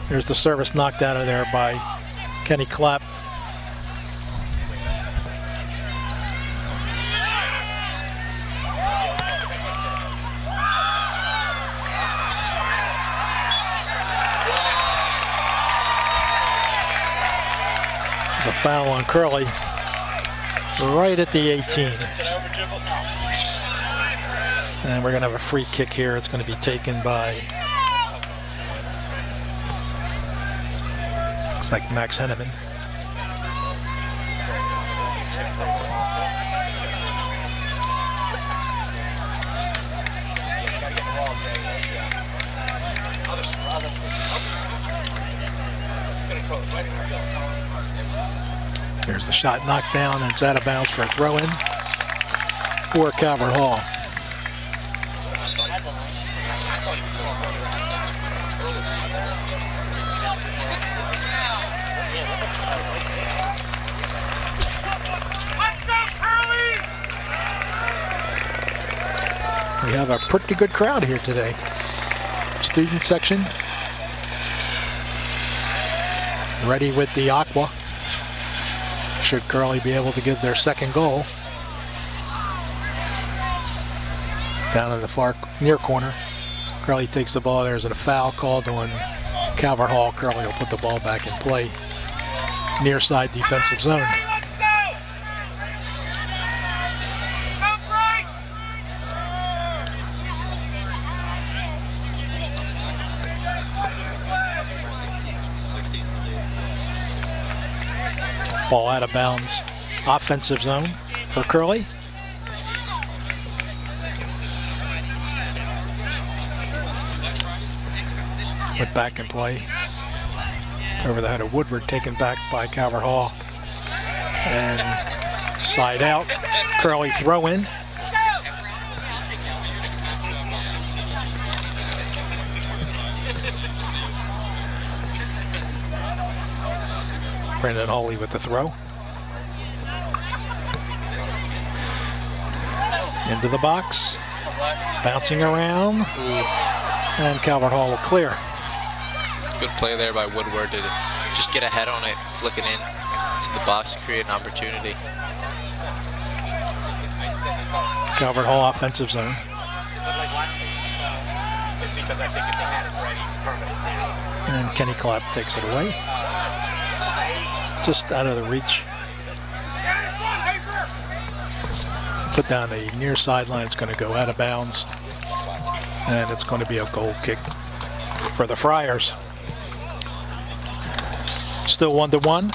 Here's the service knocked out of there by Kenny Clapp. There's a foul on Curley right at the 18. And we're going to have a free kick here. It's going to be taken by, looks like Max Henneman. Here's the shot knocked down, and it's out of bounds for a throw-in for Calvert Hall. We have a pretty good crowd here today. Student section ready with the aqua. Should Curley be able to get their second goal. Down in the far near corner. Curley takes the ball. There's a foul called on Calvert Hall. Curley will put the ball back in play. Near side defensive zone. Ball out of bounds, offensive zone for Curley. Went back in play. Over the head of Woodward, taken back by Calvert Hall. And side out, Curley throw in. Brendan Hawley with the throw. Into the box. Bouncing around. And Calvert Hall will clear. Good play there by Woodward to just get ahead on it, flick it in to the box to create an opportunity. Calvert Hall offensive zone. And Kenny Clapp takes it away. Just out of the reach. Put down the near sideline. It's going to go out of bounds. And it's going to be a goal kick for the Friars. Still 1-1.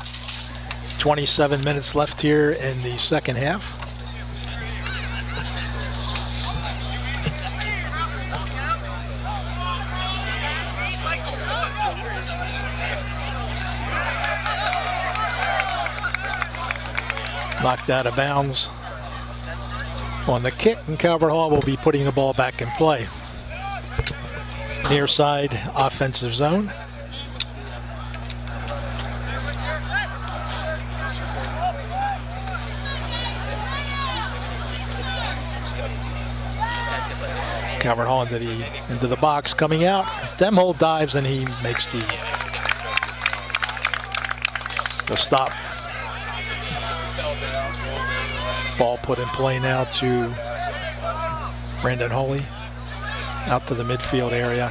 27 minutes left here in the second half. Knocked out of bounds on the kick, and Calvert Hall will be putting the ball back in play. Near side offensive zone. Calvert Hall into the box, coming out. Demhold dives and he makes the stop. Ball put in play now to Brendan Hawley out to the midfield area.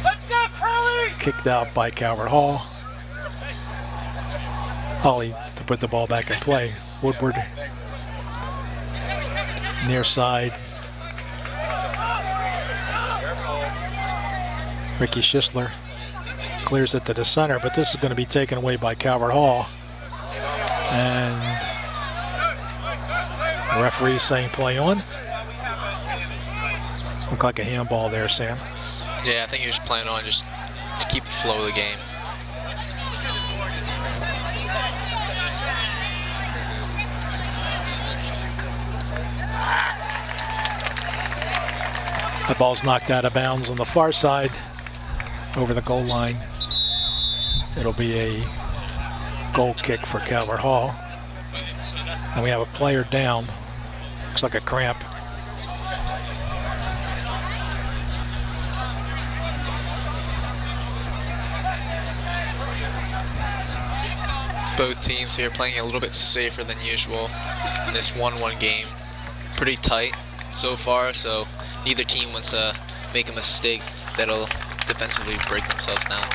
Let's go, Curley! Kicked out by Calvert Hall. Hawley to put the ball back in play. Woodward near side. Ricky Schisler clears it to the center, but this is going to be taken away by Calvert Hall. And the referee saying play on. Looked like a handball there, Sam. Yeah, I think he was playing on just to keep the flow of the game. The ball's knocked out of bounds on the far side over the goal line. It'll be a goal kick for Calvert Hall. And we have a player down. Looks like a cramp. Both teams here playing a little bit safer than usual in this 1-1 game. Pretty tight so far, so neither team wants to make a mistake that'll defensively break themselves down.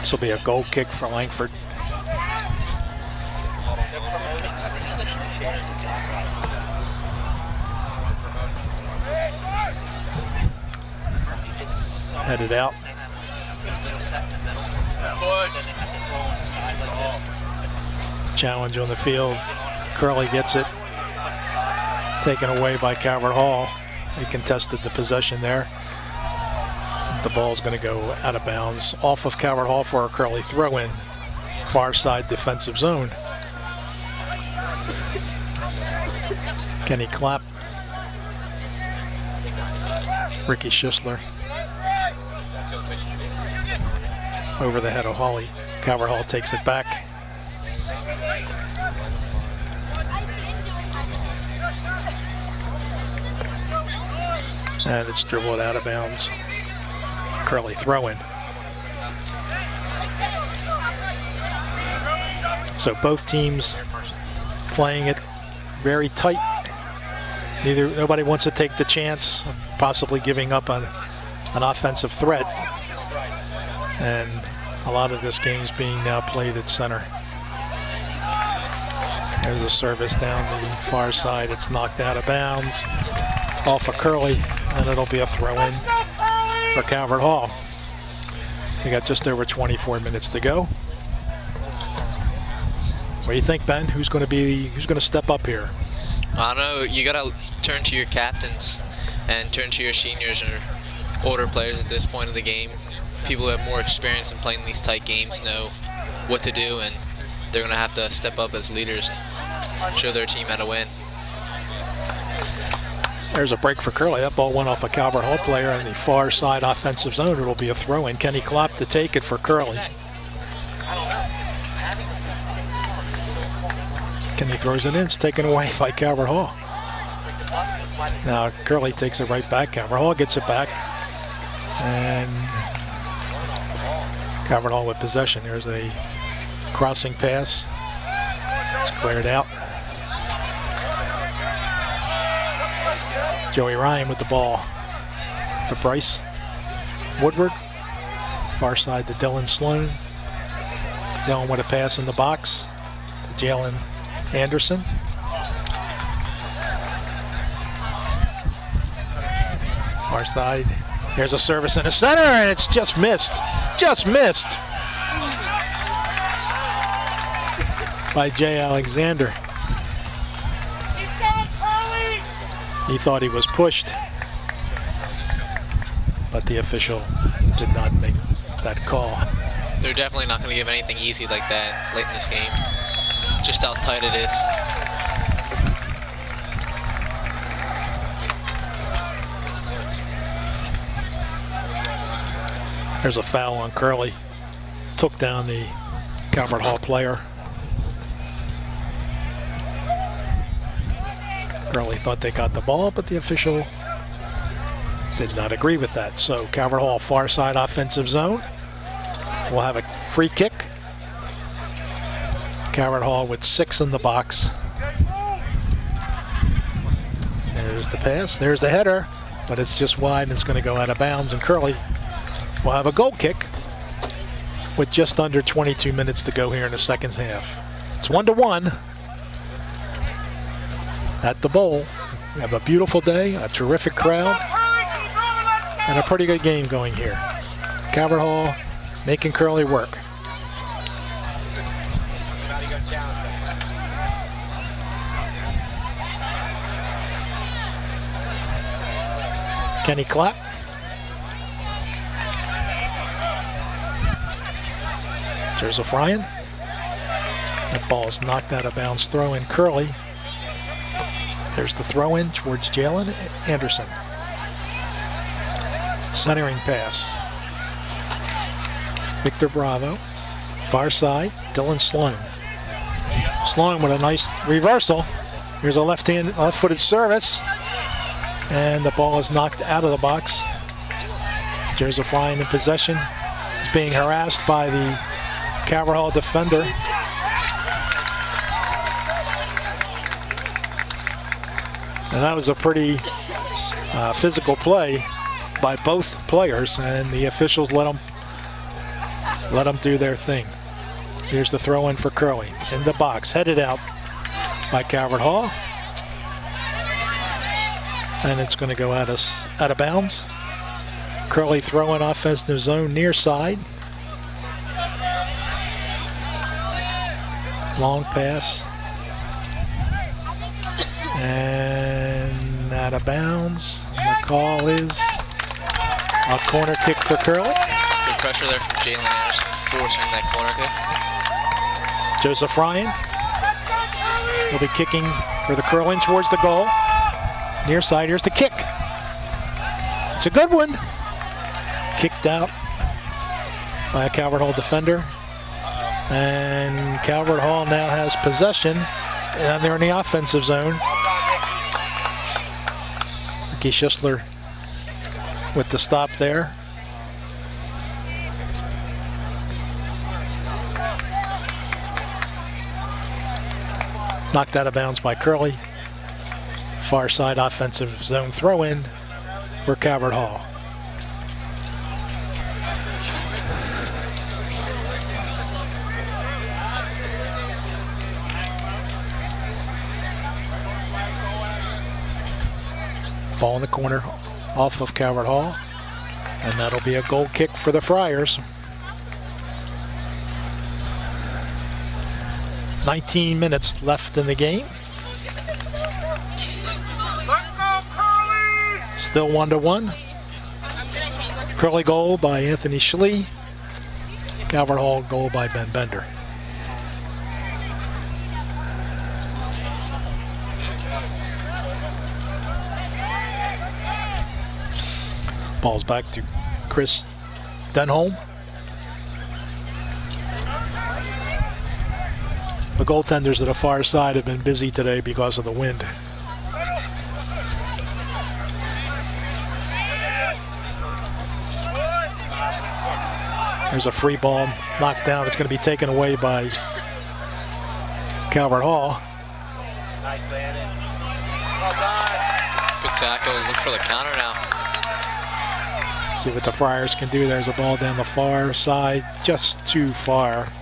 This will be a goal kick for Langford. Headed out. Challenge on the field. Curley gets it. Taken away by Calvert Hall. He contested the possession there. The ball's going to go out of bounds off of Calvert Hall for a Curley throw-in. Far side defensive zone. Kenny Clapp. Ricky Schisler. Over the head of Hawley. Calvert Hall takes it back. And it's dribbled out of bounds. Curley throw-in. So both teams playing it very tight. Nobody wants to take the chance of possibly giving up an offensive threat. And a lot of this game's being now played at center. There's a service down the far side. It's knocked out of bounds off of Curley, and it'll be a throw-in for Calvert Hall. We got just over 24 minutes to go. What do you think, Ben? Who's going to step up here? I don't know. You got to turn to your captains and turn to your seniors or older players at this point of the game. People who have more experience in playing these tight games know what to do, and they're going to have to step up as leaders and show their team how to win. There's a break for Curley. That ball went off a Calvert Hall player in the far side offensive zone. It'll be a throw-in. Kenny Klopp to take it for Curley. Kenny throws it in. It's taken away by Calvert Hall. Now Curley takes it right back. Calvert Hall gets it back. And Calvert Hall with possession. There's a crossing pass. It's cleared out. Joey Ryan with the ball to Bryce Woodward. Far side to Dylan Sloan. Dylan with a pass in the box to Jalen Anderson. Far side. There's a service in the center, and it's just missed. Just missed by Jay Alexander. He thought he was pushed, but the official did not make that call. They're definitely not going to give anything easy like that late in this game. Just how tight it is. There's a foul on Curley. Took down the Calvert Hall player. Curley thought they got the ball, but the official did not agree with that. So Calvert Hall far side offensive zone. We'll have a free kick. Calvert Hall with 6 in the box. There's the pass. There's the header, but it's just wide and it's going to go out of bounds. And Curley will have a goal kick with just under 22 minutes to go here in the second half. It's 1-1 at the bowl. We have a beautiful day, a terrific crowd, and a pretty good game going here. Calvert Hall making Curley work. Kenny Clapp. Joseph Ryan. That ball's knocked out of bounds. Throw in Curley. There's the throw in towards Jalen Anderson. Centering pass. Victor Bravo. Far side, Dylan Sloan. Sloan with a nice reversal. Here's a left-footed service. And the ball is knocked out of the box. Joseph Ryan in possession. He's being harassed by the Calvert Hall defender. And that was a pretty physical play by both players, and the officials let them do their thing. Here's the throw in for Curley in the box, headed out by Calvert Hall. And it's going to go out of bounds. Curley throwing offensive zone near side. Long pass. And out of bounds. The call is a corner kick for Curley. Good pressure there from Jalen Anderson, forcing that corner kick. Joseph Ryan will be kicking for the curl in towards the goal. Near side, here's the kick. It's a good one. Kicked out by a Calvert Hall defender. And Calvert Hall now has possession, and they're in the offensive zone. Ricky Schisler with the stop there. Knocked out of bounds by Curley. Far side offensive zone throw in for Calvert Hall. Ball in the corner off of Calvert Hall, and that'll be a goal kick for the Friars. 19 minutes left in the game. Still 1-1. Curley goal by Anthony Schlee. Calvert Hall goal by Ben Bender. Ball's back to Chris Denholm. The goaltenders at the far side have been busy today because of the wind. There's a free ball knocked down. It's going to be taken away by Calvert Hall. Nice landing. Good tackle. Look for the counter now. See what the Friars can do. There's a ball down the far side, just too far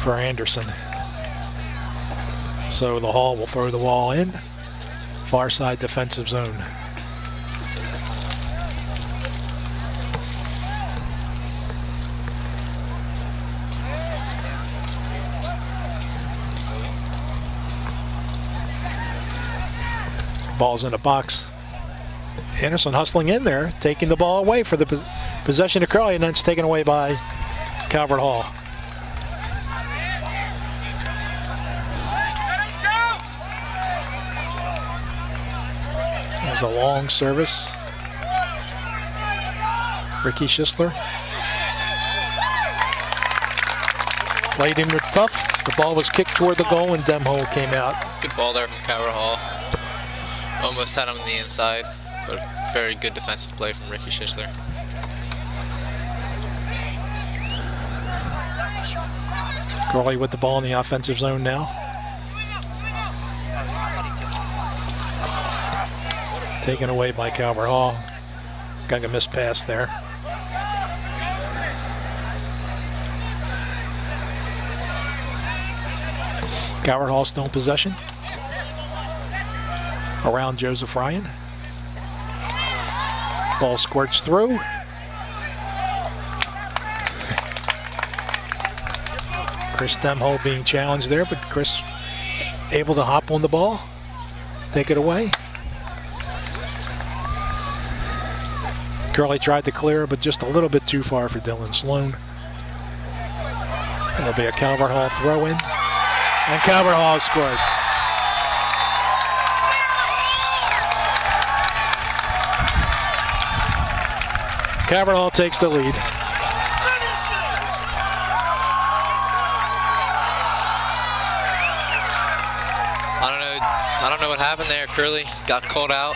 for Anderson. So the Hall will throw the ball in. Far side defensive zone. Ball's in the box. Anderson hustling in there, taking the ball away for the possession of Curley, and then it's taken away by Calvert Hall. There's a long service. Ricky Schisler. Played him tough. The ball was kicked toward the goal and Demho came out. Good ball there from Calvert Hall. Almost had him on the inside, but very good defensive play from Ricky Schisler. Curley with the ball in the offensive zone now. Taken away by Calvert Hall. Got a missed pass there. Calvert Hall still in possession. Around Joseph Ryan. Ball squirts through. Chris Demho being challenged there, but Chris able to hop on the ball, take it away. Curley tried to clear, but just a little bit too far for Dylan Sloan. It'll be a Calvert Hall throw-in, and Calvert Hall scored. Calvert Hall takes the lead. I don't know what happened there. Curley got caught out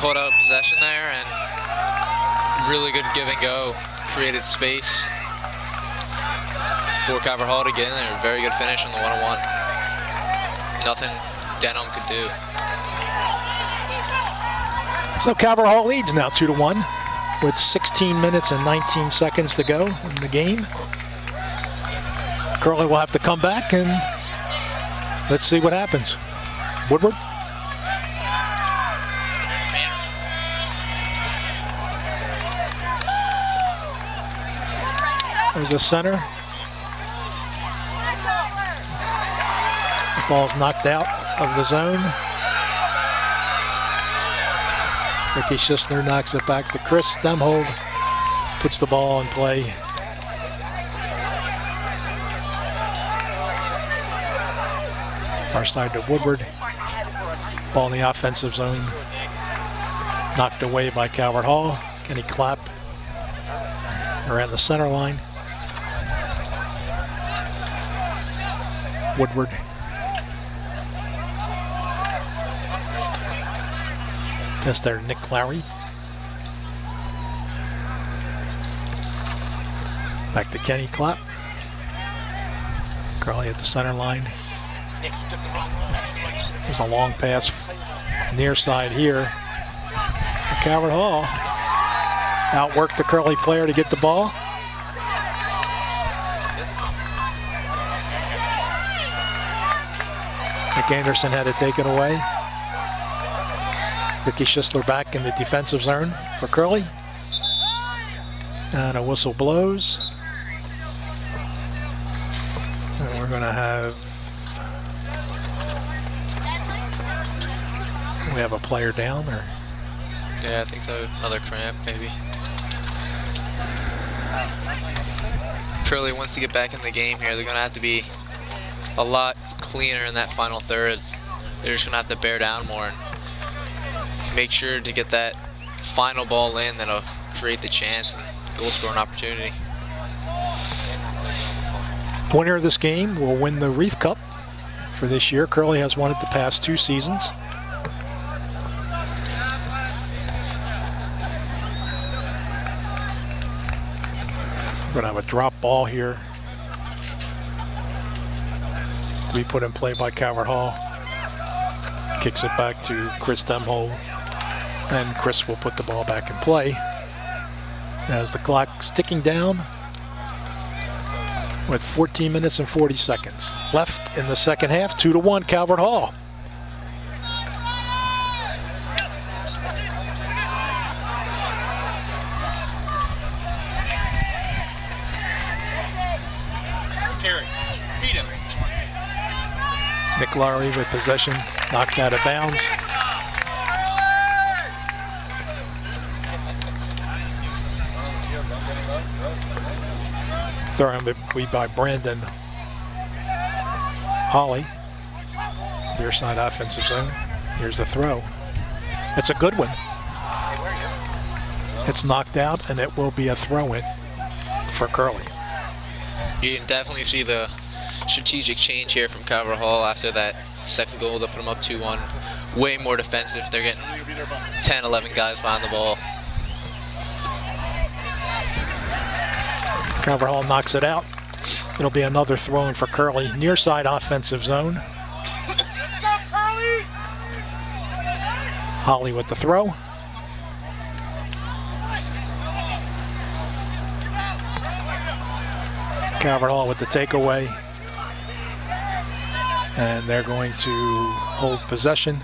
of possession there, and really good give and go. Created space for Calvert Hall to get in there. Very good finish on the 1-on-1. Nothing Denholm could do. So Calvert Hall leads now 2-1 with 16 minutes and 19 seconds to go in the game. Curley will have to come back, and let's see what happens. Woodward. There's the center. The ball's knocked out of the zone. Ricky Schisler knocks it back to Chris Demho. Puts the ball in play. Far side to Woodward. Ball in the offensive zone. Knocked away by Calvert Hall. Kenny Clapp around the center line. Woodward. Pass there, Nick Lowry. Back to Kenny Clapp. Curley at the center line. There's a long pass near side here. Calvert Hall outworked the Curley player to get the ball. Nick Anderson had to take it away. Ricky Schisler back in the defensive zone for Curley. And a whistle blows. And we're We're going to have, we have a player down, or? Yeah, I think so. Another cramp, maybe. Curley wants to get back in the game here. They're going to have to be a lot cleaner in that final third. They're just going to have to bear down more and make sure to get that final ball in that'll create the chance and goal scoring opportunity. Winner of this game will win the Reif Cup for this year. Curley has won it the past 2 seasons. We're going to have a drop ball here to be put in play by Calvert Hall. Kicks it back to Chris Demholm, and Chris will put the ball back in play as the clock's ticking down with 14 minutes and 40 seconds left in the second half. 2-1 Calvert Hall. Nick Lowry with possession, knocked out of bounds. Thrown by Brandon Holly. Near side offensive zone. Here's the throw. It's a good one. It's knocked out, and it will be a throw-in for Curley. You can definitely see the strategic change here from Calvert Hall after that second goal to put them up 2-1. Way more defensive. They're getting 10, 11 guys behind the ball. Calvert Hall knocks it out. It'll be another throw-in for Curley. Near side offensive zone. Holly with the throw. Calvert Hall with the takeaway. And they're going to hold possession.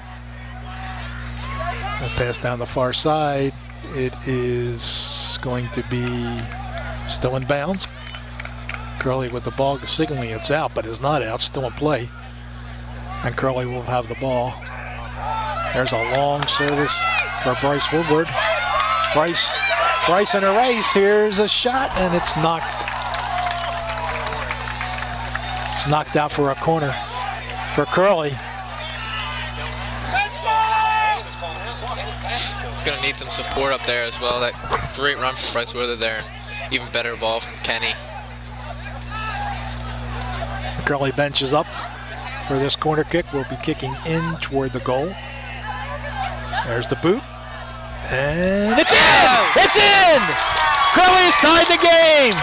We'll pass down the far side. It is going to be still in bounds. Curley with the ball signaling it's out, but it's not out, still in play. And Curley will have the ball. There's a long service for Bryce Woodward. Bryce in a race. Here's a shot, and it's knocked out for a corner for Curley. He's going to need some support up there as well. That great run from Bryce Woodward there. Even better ball from Kenny. The Curley bench is up for this corner kick. We'll be kicking in toward the goal. There's the boot. And it's in! It's in! Curley has tied the game!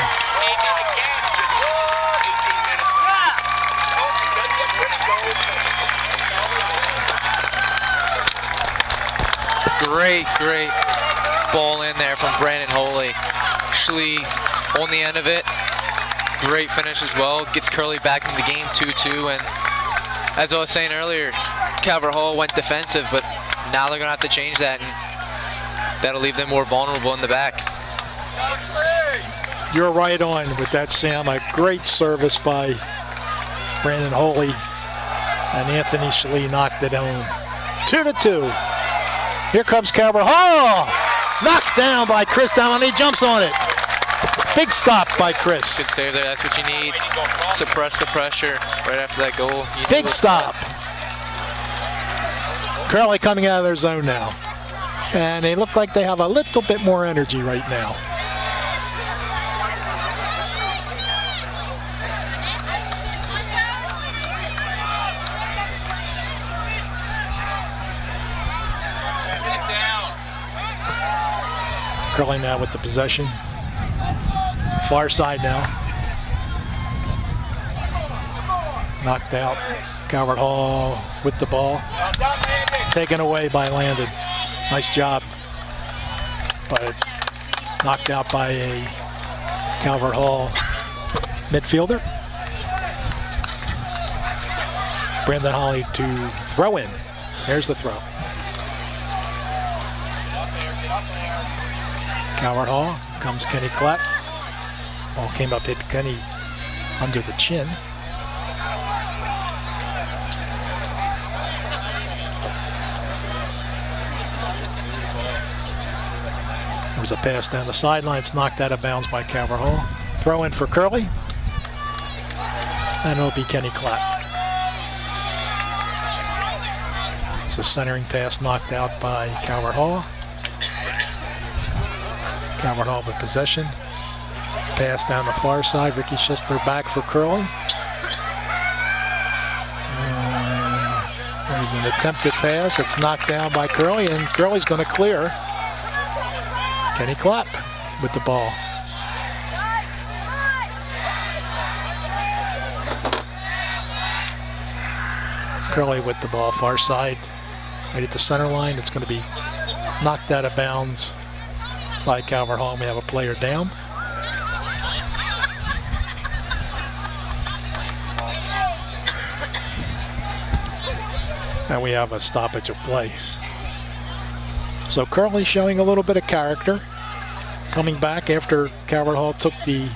Great ball in there from Brandon Holy. Actually on the end of it. Great finish as well. Gets Curley back in the game 2-2. And as I was saying earlier, Calvert Hall went defensive, but now they're going to have to change that, and that'll leave them more vulnerable in the back. You're right on with that, Sam. A great service by Brandon Holy, and Anthony Schlee knocked it home. 2-2. Here comes Calvert Hall. Knocked down by Chris Down, he jumps on it. Big stop by Chris. Good save there. That's what you need. Suppress the pressure right after that goal. Big stop. Curley coming out of their zone now. And they look like they have a little bit more energy right now. Curley now with the possession. Far side now. Knocked out. Calvert Hall with the ball. Taken away by Landon. Nice job. But knocked out by a Calvert Hall midfielder. Brandon Holly to throw in. There's the throw. Calvert Hall, comes Kenny Clapp. Ball came up, hit Kenny under the chin. There was a pass down the sideline. It's knocked out of bounds by Calvert Hall. Throw in for Curley. And it'll be Kenny Clapp. It's a centering pass knocked out by Calvert Hall. Calvert Hall with possession. Pass down the far side. Ricky Schistler back for Curley. And there's an attempted pass. It's knocked down by Curley, and Curley's going to clear. Kenny Clapp with the ball. Curley with the ball, far side, right at the center line. It's going to be knocked out of bounds by Calvert Hall. We have a player down. And we have a stoppage of play. So Curley showing a little bit of character, coming back after Calvert Hall took the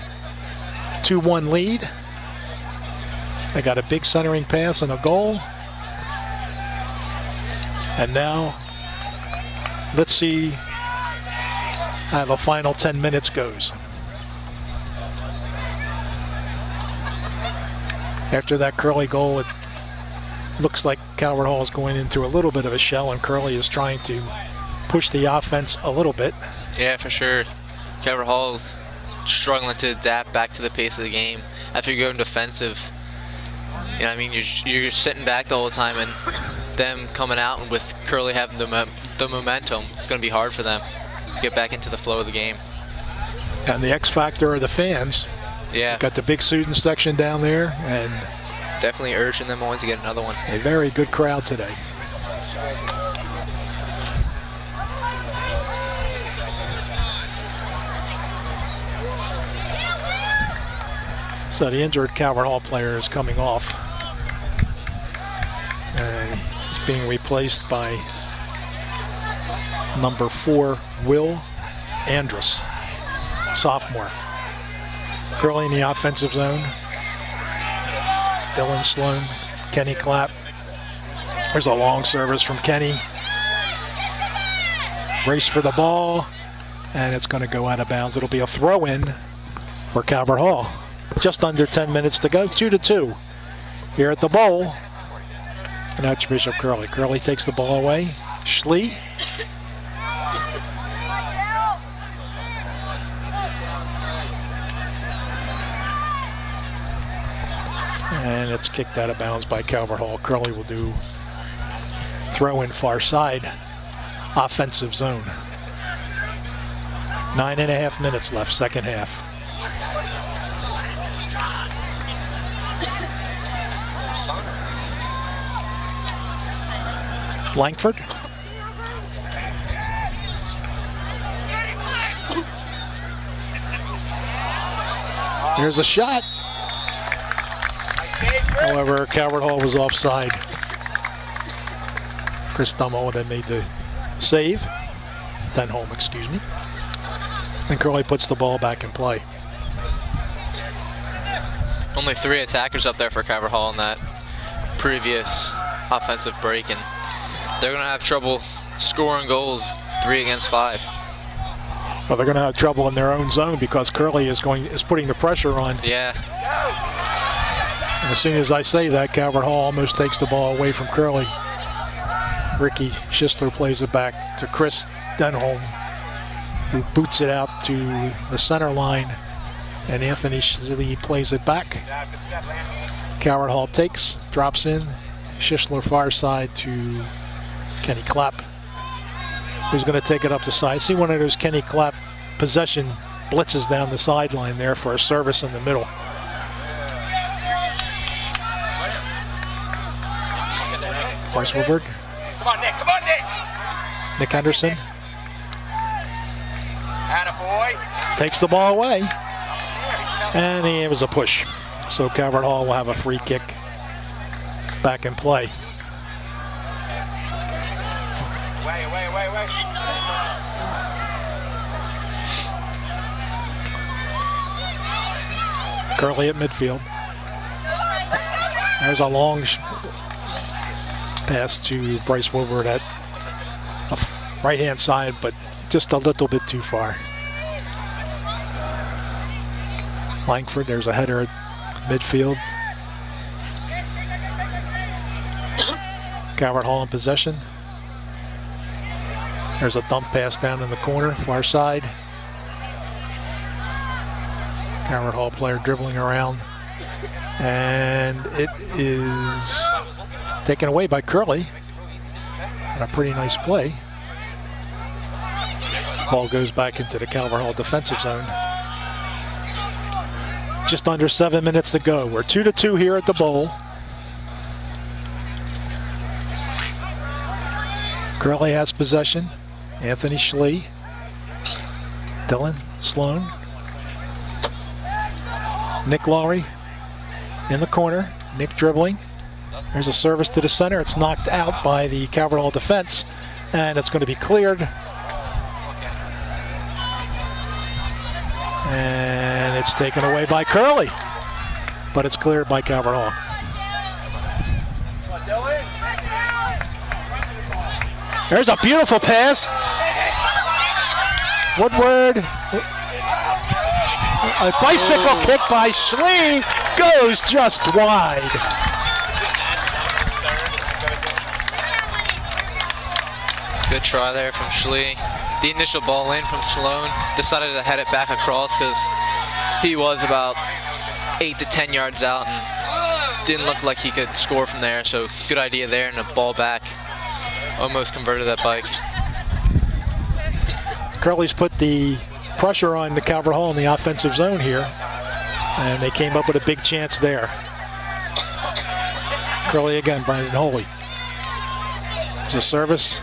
2-1 lead. They got a big centering pass and a goal. And now, let's see how the final 10 minutes goes. After that Curley goal, it looks like Calvert Hall is going into a little bit of a shell, and Curley is trying to push the offense a little bit. Yeah, for sure. Calvert Hall is struggling to adapt back to the pace of the game. After you go defensive, you know what I mean, you're sitting back the whole time, and them coming out and with Curley having the momentum, it's going to be hard for them to get back into the flow of the game. And the X factor are the fans. Yeah. Got the big student section down there, and definitely urging them on to get another one. A very good crowd today. So the injured Calvert Hall player is coming off. And he's being replaced by number 4, Will Andrus, sophomore. Curley in the offensive zone. Dylan Sloan, Kenny Clapp. There's a long service from Kenny. Race for the ball, and it's going to go out of bounds. It'll be a throw-in for Calvert Hall. Just under 10 minutes to go, 2-2 here at the bowl. And Archbishop Curley. Curley takes the ball away. Schlee. And it's kicked out of bounds by Calvert Hall. Curley will do throw in far side, offensive zone. 9.5 minutes left, second half. Langford. Here's a shot. However, Calvert Hall was offside. Chris Dummel would have made the save. Denholm, excuse me. And Curley puts the ball back in play. Only 3 attackers up there for Calvert Hall in that previous offensive break, and they're going to have trouble scoring goals 3 against 5. Well, they're going to have trouble in their own zone because Curley is putting the pressure on. Yeah. And as soon as I say that, Calvert Hall almost takes the ball away from Curley. Ricky Schistler plays it back to Chris Denholm, who boots it out to the center line, and Anthony Schlee plays it back. Calvert Hall takes, drops in, Schistler far side to Kenny Clapp, who's going to take it up the side. See one of those Kenny Clapp possession blitzes down the sideline there for a service in the middle. Bryce Woodward. Come on, Nick. Come on, Nick. Nick Henderson. Attaboy. Takes the ball away. And it was a push. So Calvert Hall will have a free kick back in play. Wait. Curley at midfield. There's a long pass to Bryce Woodward at the right-hand side, but just a little bit too far. Langford, there's a header at midfield. Calvert Hall in possession. There's a dump pass down in the corner, far side. Calvert Hall player dribbling around. And it is taken away by Curley. And a pretty nice play. Ball goes back into the Calvert Hall defensive zone. Just under 7 minutes to go. We're 2-2 here at the Bowl. Curley has possession. Anthony Schlee. Dylan Sloan. Nick Lowry in the corner. Nick dribbling. There's a service to the center. It's knocked out by the Calvert Hall defense, and it's going to be cleared. And it's taken away by Curley, but it's cleared by Calvert Hall. There's a beautiful pass. Woodward. A bicycle kick by Schlee goes just wide. Good try there from Schlee. The initial ball in from Sloan, decided to head it back across because he was about 8 to 10 yards out and didn't look like he could score from there. So good idea there, and a ball back. Almost converted that bike. Curley's put the pressure on the Calvert Hall in the offensive zone here, and they came up with a big chance there. Curley again, Brandon Holy. There's a service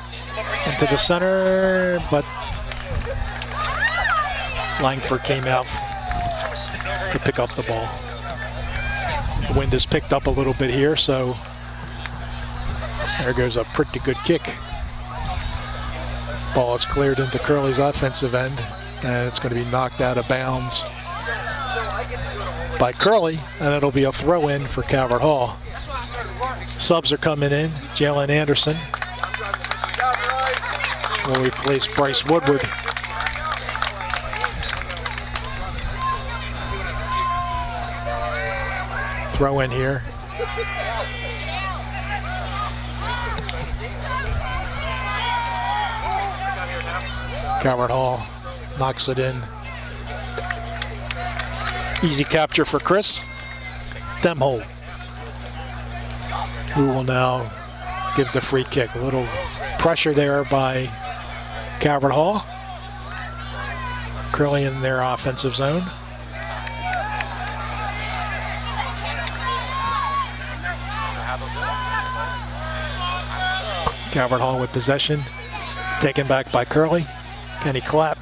into the center, but Langford came out to pick up the ball. The wind has picked up a little bit here, so there goes a pretty good kick. Ball is cleared into Curley's offensive end, and it's going to be knocked out of bounds by Curley, and it'll be a throw-in for Calvert Hall. Subs are coming in. Jalen Anderson will replace Bryce Woodward. Throw in here. Calvert Hall knocks it in. Easy capture for Chris Demhold, who will now give the free kick. A little pressure there by Calvert Hall. Curley in their offensive zone. Calvert Hall with possession, taken back by Curley. Kenny Clapp.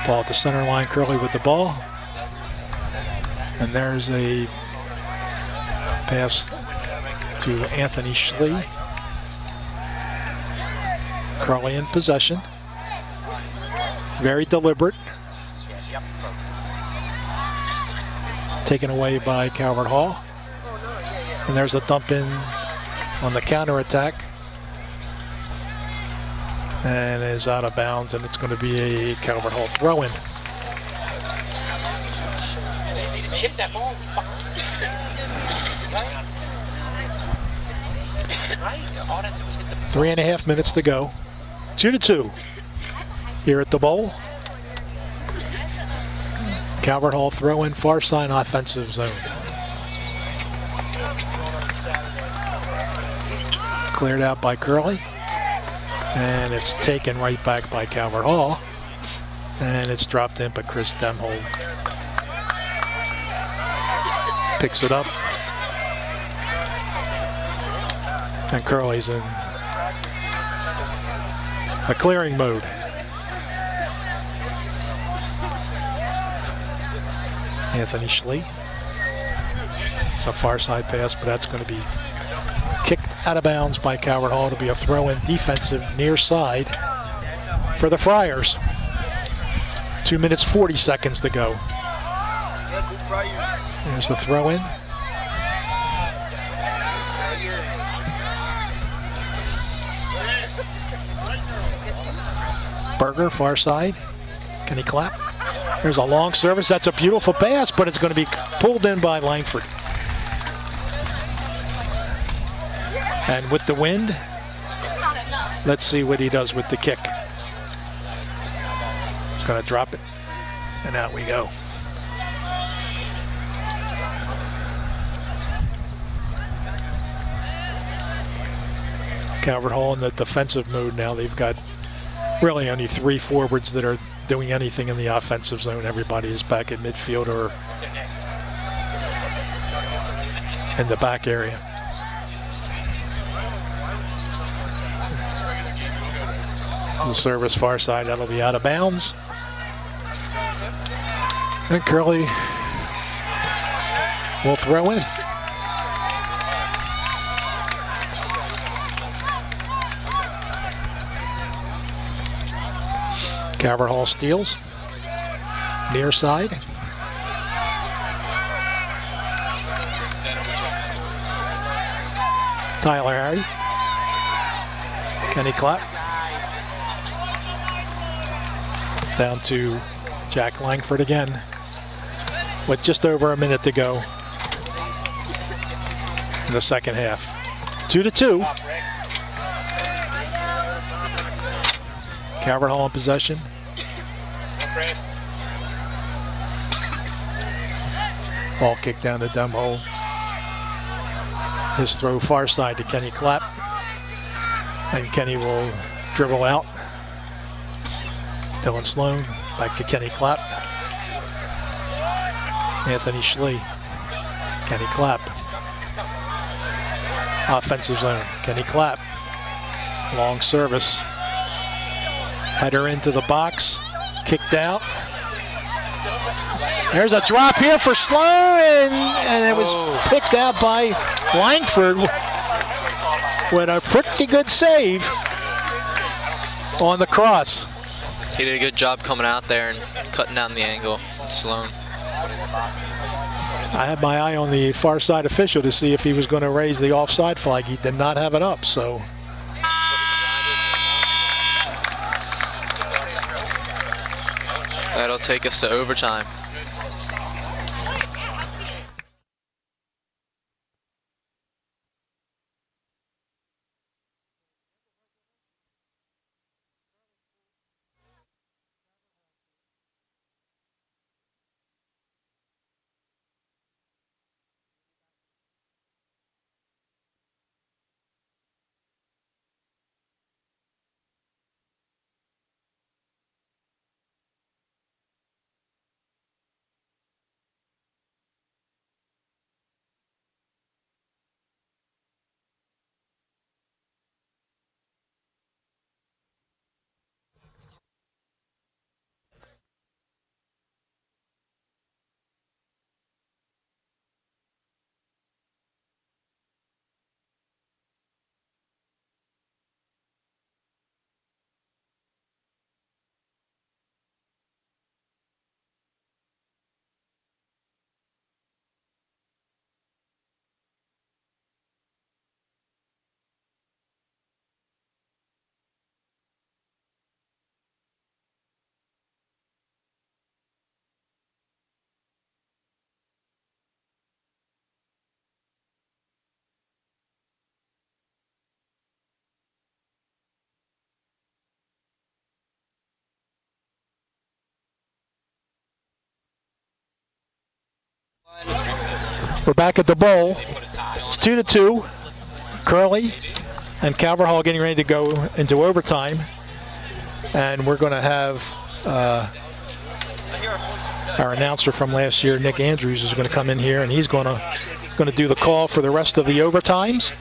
Ball at the center line, Curley with the ball. And there's a pass to Anthony Schlee. Curley in possession. Very deliberate. Taken away by Calvert Hall. And there's a dump in on the counterattack. And is out of bounds, and it's going to be a Calvert Hall throw-in. Chip that ball. 3.5 minutes to go. 2-2 here at the Bowl. Calvert Hall throw-in, far side offensive zone. Cleared out by Curley, and it's taken right back by Calvert Hall, and it's dropped in by Chris Demhold. Picks it up, and Curley's in a clearing mode. Anthony Schlee. It's a far side pass, but that's going to be kicked out of bounds by Calvert Hall to be a throw-in defensive near side for the Friars. 2 minutes 40 seconds to go. There's the throw in. Berger, far side. Can he clap? There's a long service. That's a beautiful pass, but it's going to be pulled in by Langford. And with the wind, let's see what he does with the kick. He's going to drop it, and out we go. Calvert Hall in the defensive mode now. They've got really only 3 forwards that are doing anything in the offensive zone. Everybody is back at midfield or in the back area. The service far side, that'll be out of bounds. And Curley will throw in. Calvert Hall steals. Near side. Tyler Harry. Can he clap? Down to Jack Langford again with just over a minute to go in the second half. 2-2. Calvert Hall in possession. Ball kicked down the dumb hole. His throw far side to Kenny Clapp. And Kenny will dribble out. Dylan Sloan back to Kenny Clapp. Anthony Schlee. Kenny Clapp. Offensive zone. Kenny Clapp. Long service. Header into the box. Kicked out. There's a drop here for Sloan, and it was picked out by Langford with a pretty good save on the cross. He did a good job coming out there and cutting down the angle with Sloan. I had my eye on the far side official to see if he was going to raise the offside flag. He did not have it up, so. That'll take us to overtime. We're back at the bowl. It's 2-2. Curley and Calvert Hall getting ready to go into overtime. And we're going to have our announcer from last year, Nick Andrews, is going to come in here, and he's going to do the call for the rest of the overtimes,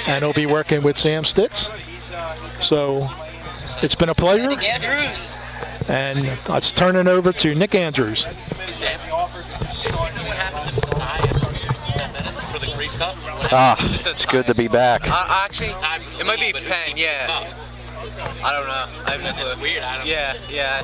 and he'll be working with Sam Stitz. So it's been a pleasure. Nick Andrews. And let's turn it over to Nick Andrews. It's good to be back. Actually, it might be Penn, yeah. I don't know. I have no clue. Weird, I don't know. Yeah.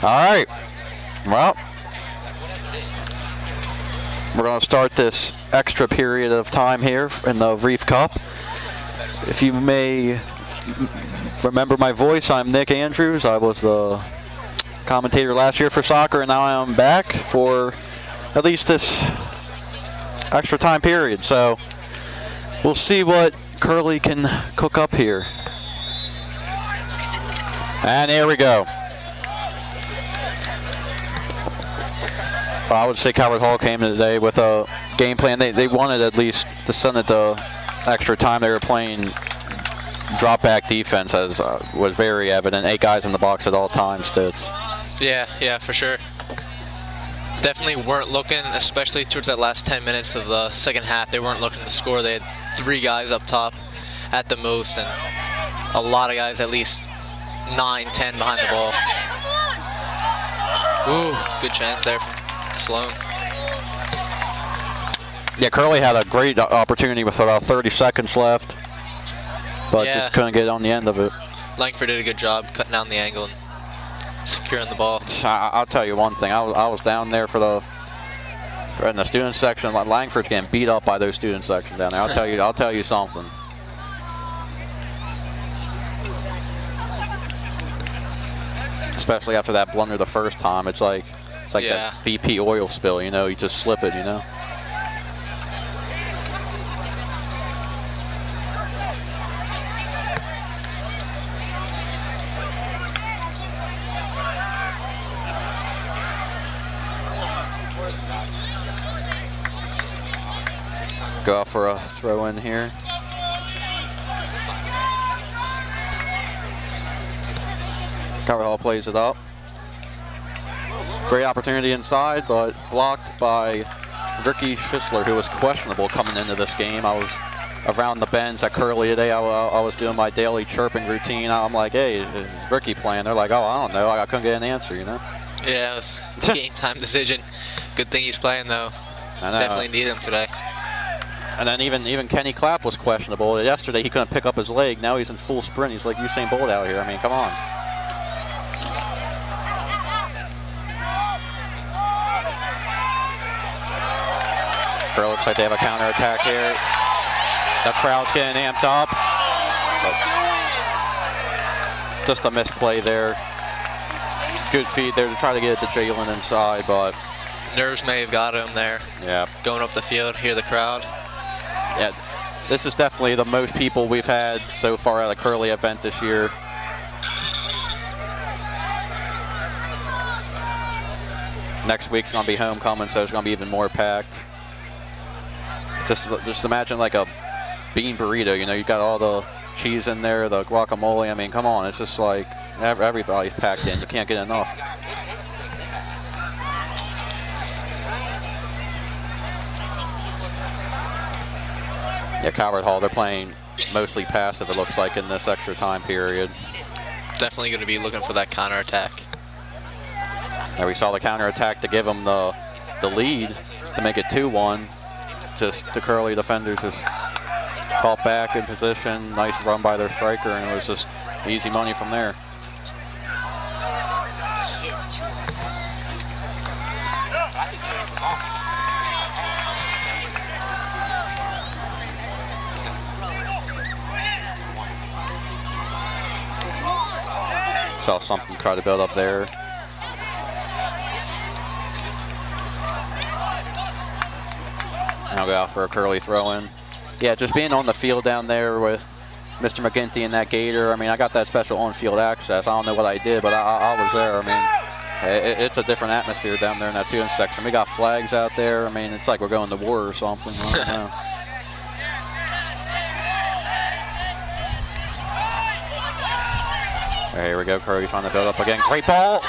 All right. Well, we're going to start this extra period of time here in the Reif Cup. If you may remember my voice, I'm Nick Andrews. I was the commentator last year for soccer, and now I'm back for at least this extra time period. So we'll see what Curley can cook up here. And here we go. Well, I would say Calvert Hall came in today with a game plan. They wanted at least to send it to extra time. They were playing drop back defense, as was very evident. 8 guys in the box at all times, Stitz. Yeah, for sure. Definitely weren't looking, especially towards that last 10 minutes of the second half. They weren't looking to score. They had 3 guys up top at the most, and a lot of guys, at least 9, 10 behind the ball. Ooh, good chance there from Sloan. Yeah, Curley had a great opportunity with about 30 seconds left, but just couldn't get on the end of it. Langford did a good job cutting down the angle and securing the ball. I'll tell you one thing. I was down there in the student section. Langford's getting beat up by those student sections down there. I'll tell you something. Especially after that blunder the first time, it's like that BP oil spill, you know, you just slip it, you know. Go out for a throw in here. Calvert Hall plays it up. Great opportunity inside, but blocked by Ricky Schisler, who was questionable coming into this game. I was around the bends at Curley today. I was doing my daily chirping routine. I'm like, hey, is Ricky playing? They're like, oh, I don't know. I couldn't get an answer, you know? Yeah, it was a game time decision. Good thing he's playing, though. I know. Definitely need him today. And then even Kenny Clapp was questionable. Yesterday he couldn't pick up his leg. Now he's in full sprint. He's like Usain Bolt out here. I mean, come on. Curl looks like they have a counterattack here. The crowd's getting amped up. But just a misplay there. Good feed there to try to get it to Jalen inside, but nerves may have got him there. Yeah. Going up the field, hear the crowd. Yeah, this is definitely the most people we've had so far at a Curley event this year. Next week's gonna be homecoming, so it's gonna be even more packed. Just imagine like a bean burrito, you know, you got all the cheese in there, the guacamole. I mean, come on, it's just like everybody's packed in. You can't get enough. Yeah, Calvert Hall, they're playing mostly passive, it looks like, in this extra time period. Definitely going to be looking for that counterattack. And we saw the counterattack to give them the lead to make it 2-1. Just the Curley defenders just caught back in position. Nice run by their striker, and it was just easy money from there. Saw something try to build up there. And I'll go out for a Curley throw-in. Yeah, just being on the field down there with Mr. McGinty and that Gator, I mean, I got that special on-field access. I don't know what I did, but I was there. I mean, it's a different atmosphere down there in that student section. We got flags out there. I mean, it's like we're going to war or something. I don't know. Here we go, Curley trying to build up again. Great ball!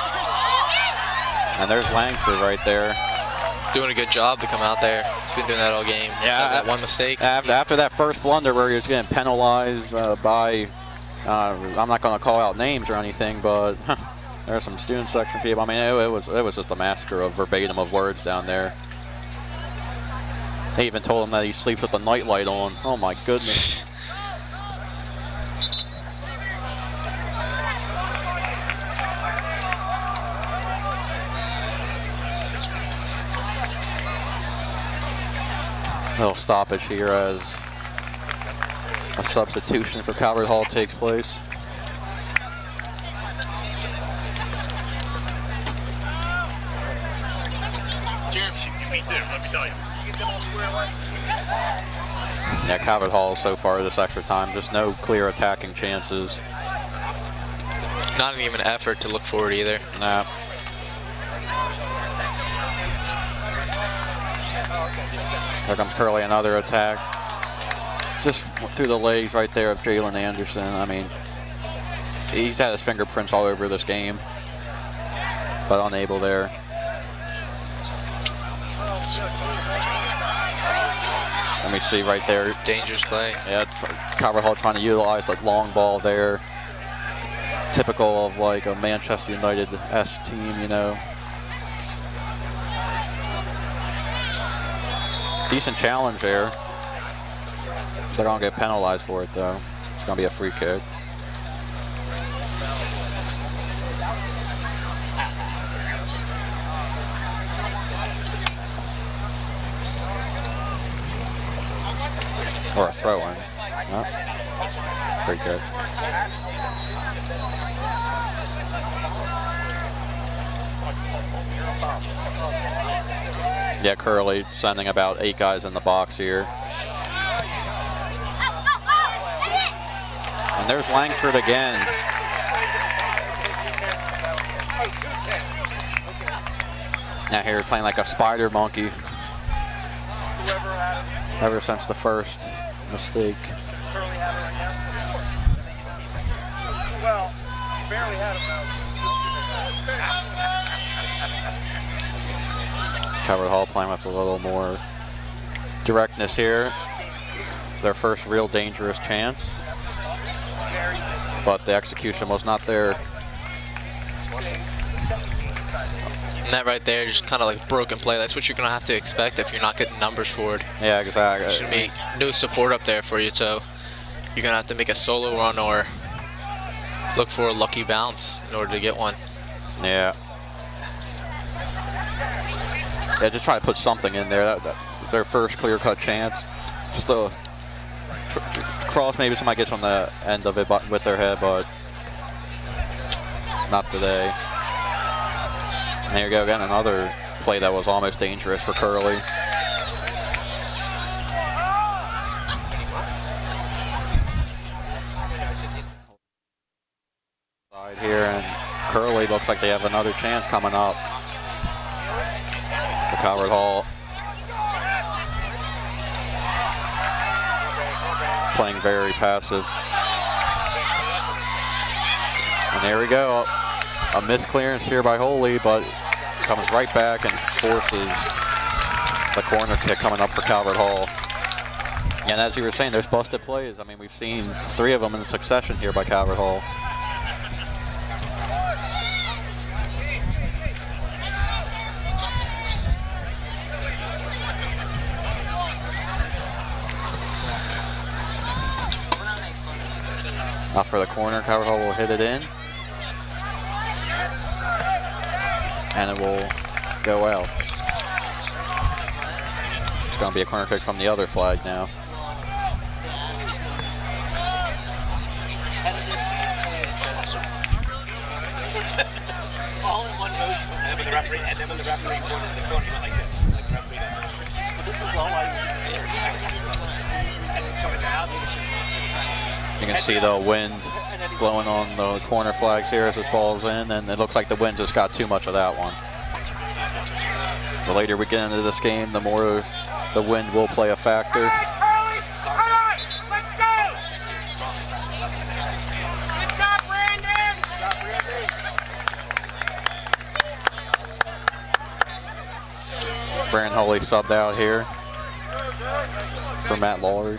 And there's Langford right there. Doing a good job to come out there. He's been doing that all game. Yeah. That one mistake. After that first blunder where he was getting penalized by, I'm not going to call out names or anything, but there's some student section people. I mean, it was just a massacre of verbatim of words down there. They even told him that he sleeps with the nightlight on. Oh my goodness. Little stoppage here as a substitution for Calvert Hall takes place. Me too, let me tell you. Yeah, Calvert Hall so far this extra time, just no clear attacking chances. Not even an effort to look forward either. Nah. Here comes Curley, another attack. Just through the legs right there of Jalen Anderson. I mean, he's had his fingerprints all over this game, but unable there. Let me see right there. Dangerous play. Yeah, Calvert Hall trying to utilize the long ball there. Typical of like a Manchester United-esque team, you know. Decent challenge there. They're gonna get penalized for it though. It's gonna be a free kick. Or a throw-in. No. Free kick. Yeah, Curley sending about 8 guys in the box here. And there's Langford again. Now here playing like a spider monkey. Ever since the first mistake. Well, you barely had him though. Calvert Hall playing with a little more directness here. Their first real dangerous chance. But the execution was not there. And that right there, just kind of like broken play. That's what you're going to have to expect if you're not getting numbers for it. Yeah, exactly. There should be no support up there for you, so you're going to have to make a solo run or look for a lucky bounce in order to get one. Yeah. Yeah, just try to put something in there. That their first clear-cut chance. Just a cross, maybe somebody gets on the end of it with their head, but not today. And there you go again, another play that was almost dangerous for Curley. Side here, and Curley looks like they have another chance coming up. The Calvert Hall playing very passive. And there we go. A missed clearance here by Holy, but comes right back and forces the corner kick coming up for Calvert Hall. And as you were saying, there's busted plays. I mean, we've seen 3 of them in succession here by Calvert Hall. Off for the corner, Calvert Hall will hit it in. And it will go out. It's going to be a corner kick from the other flag now. All in one motion. And then when the referee pointed the corner, he went like this. Like the referee did. But this is all and it's coming down. You can see the wind blowing on the corner flags here as this ball's in, and it looks like the wind just got too much of that one. The later we get into this game, the more the wind will play a factor. Brandon Holy subbed out here for Matt Lawry.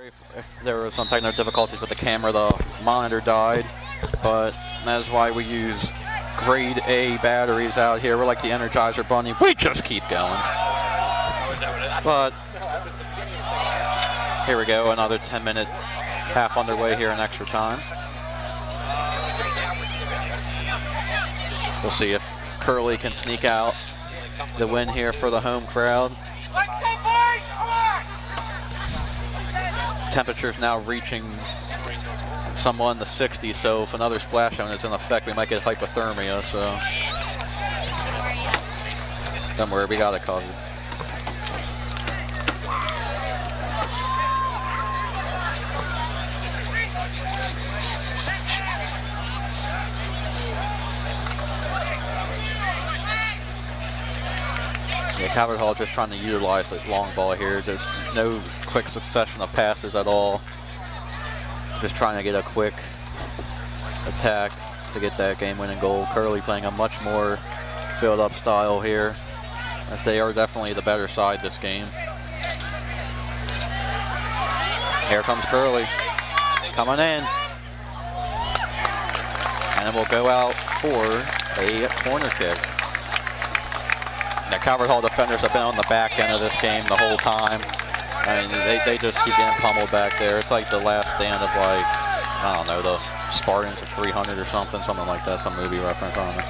If there were some technical difficulties with the camera, the monitor died, but that's why we use grade A batteries out here. We're like the Energizer Bunny. We just keep going. But here we go, another 10-minute half underway here in extra time. We'll see if Curley can sneak out the win here for the home crowd. Temperatures now reaching somewhat in the 60s, so if another splash zone is in effect, we might get hypothermia, so don't worry, we got it covered. Yeah, Calvert Hall just trying to utilize the long ball here. There's no quick succession of passes at all. Just trying to get a quick attack to get that game-winning goal. Curley playing a much more build-up style here, as they are definitely the better side this game. Here comes Curley, coming in. And it will go out for a corner kick. The Calvert Hall defenders have been on the back end of this game the whole time. I mean, they just keep getting pummeled back there. It's like the last stand of, like, I don't know, the Spartans of 300 or something like that, some movie reference on it.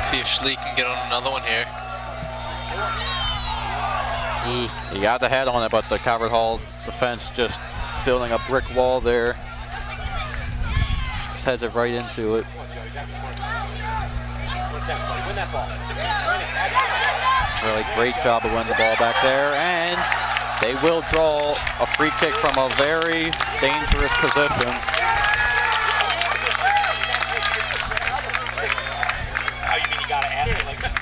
See if Schleek can get on another one here. Ooh. He got the head on it, but the Calvert Hall defense just building a brick wall there. Just heads it right into it. Really great job of winning the ball back there, and they will draw a free kick from a very dangerous position. Oh, you mean you gotta ask me like that?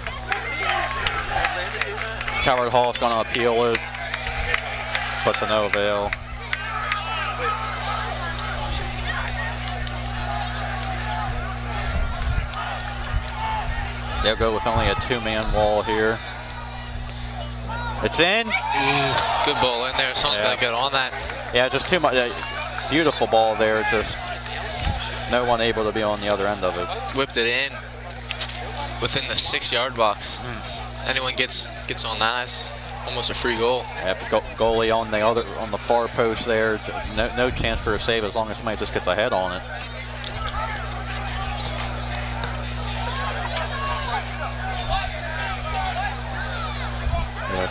Calvert Hall is going to appeal it, but to no avail. They'll go with only a two-man wall here. It's in. Ooh, good ball in there. Someone's got to get on that. Yeah, just too much. Beautiful ball there. Just no one able to be on the other end of it. Whipped it in within the 6-yard box. Anyone gets on that, it's almost a free goal. Yeah, goalie on the far post there. No chance for a save as long as somebody just gets a head on it.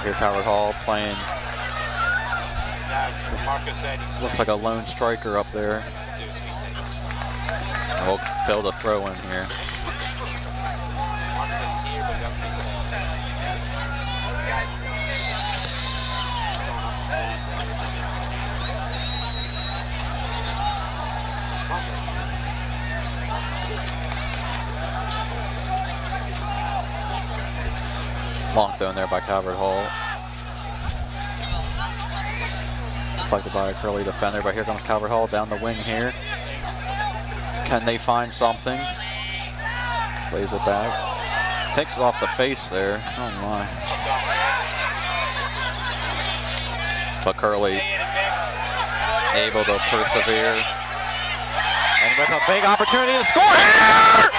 Here Calvert Hall playing. Looks like a lone striker up there. We'll build a throw in here. Long throw in there by Calvert Hall. Deflected by a Curley defender, but here comes Calvert Hall down the wing here. Can they find something? Plays it back. Takes it off the face there. Oh my. But Curley able to persevere. And with a big opportunity to score here!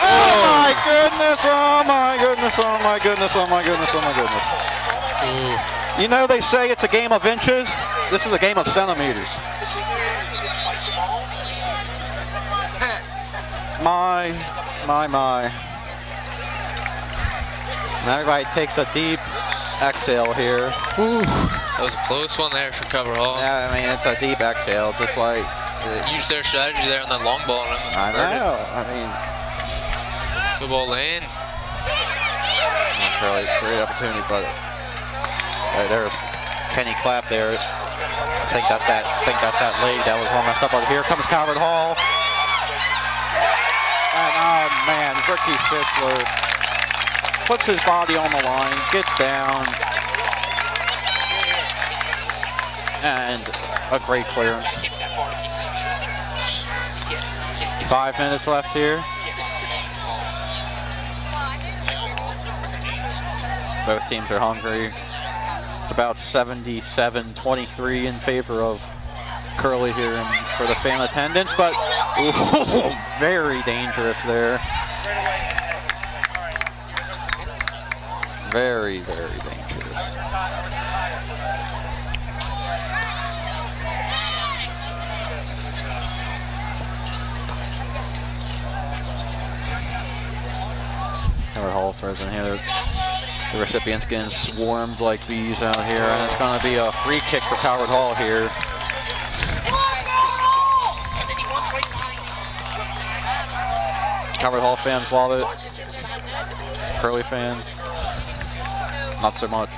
Oh my goodness, oh my goodness, oh my goodness, oh my goodness, oh my goodness. You know, they say it's a game of inches. This is a game of centimeters. My. And everybody takes a deep exhale here. Ooh, that was a close one there for Calvert Hall. Yeah, I mean, it's a deep exhale, just like... Use their strategy there on that long ball and almost I know, I mean... Good ball in. Curley, great opportunity, but there's Kenny Clapp there. I think that's that leg that was one messed up. But here comes Calvert Hall. And oh man, Ricky Fischler puts his body on the line, gets down, and a great clearance. 5 minutes left here. Both teams are hungry. It's about 77-23 in favor of Curley here for the fan attendance, but ooh, very dangerous there. Very, very dangerous. Calvert Hall throws in here. The recipients getting swarmed like bees out here, and it's going to be a free kick for Calvert Hall here. Calvert Hall fans love it. Curley fans, not so much.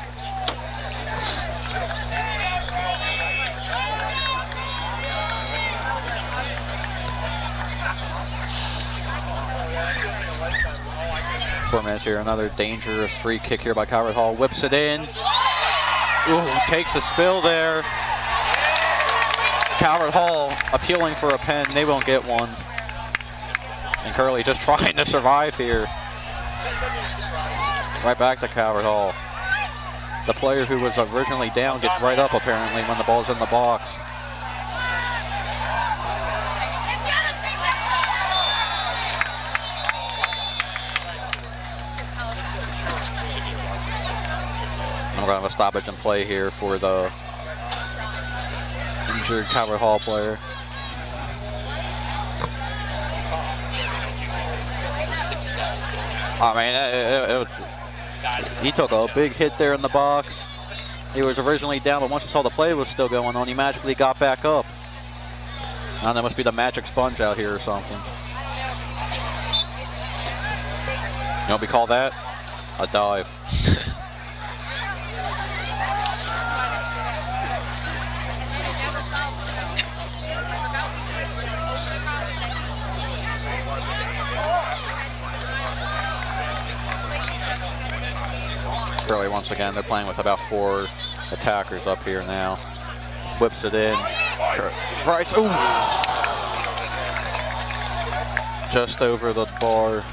Four minutes here, another dangerous free kick here by Calvert Hall. Whips it in. Ooh, takes a spill there. Calvert Hall appealing for a pen. They won't get one. And Curley just trying to survive here. Right back to Calvert Hall. The player who was originally down gets right up apparently when the ball's in the box. We're going to have a stoppage and play here for the injured Calvert Hall player. I mean, he took a big hit there in the box. He was originally down, but once he saw the play was still going on, he magically got back up. And that must be the magic sponge out here or something. You know what we call that? A dive. Curley once again, they're playing with about 4 attackers up here now. Whips it in. Reif, ooh! Just over the bar.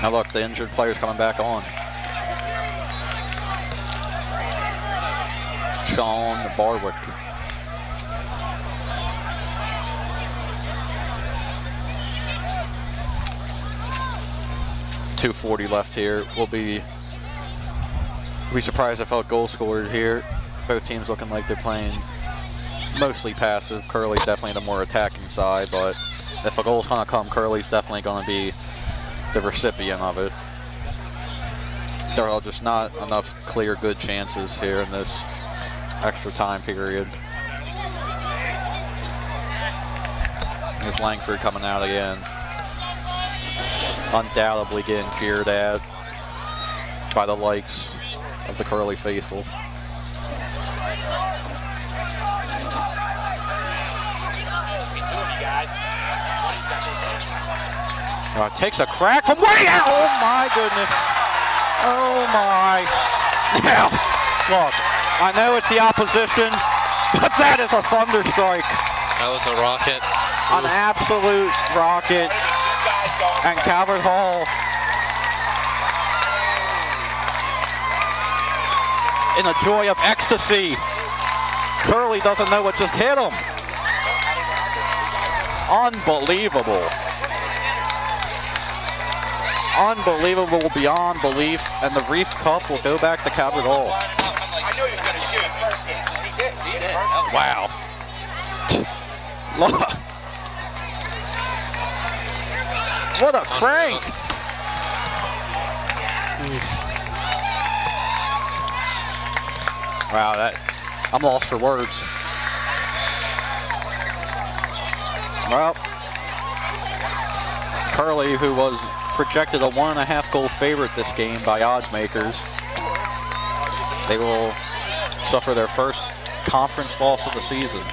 Now look, the injured player's coming back on. Sean Barwick. .240 left here. We'll be surprised if a goal scored here. Both teams looking like they're playing mostly passive. Curley's definitely the more attacking side, but if a goal's gonna come, Curley's definitely gonna be the recipient of it. There are just not enough clear good chances here in this extra time period. Here's Langford coming out again. Undoubtedly getting jeered at by the likes of the Curley faithful. Takes a crack from way out. Oh my goodness. Oh my. Now, look, I know it's the opposition, but that is a thunder strike. That was a rocket. An absolute rocket. And Calvert Hall in a joy of ecstasy. Curley doesn't know what just hit him. Unbelievable. Unbelievable beyond belief, and the Reif Cup will go back to Calvert Hall. I knew he was going to shoot. He did. He did. Wow. Look. What a crank. Wow, I'm lost for words. Well, Curley, who was projected a 1.5 goal favorite this game by odds makers, they will suffer their first conference loss of the season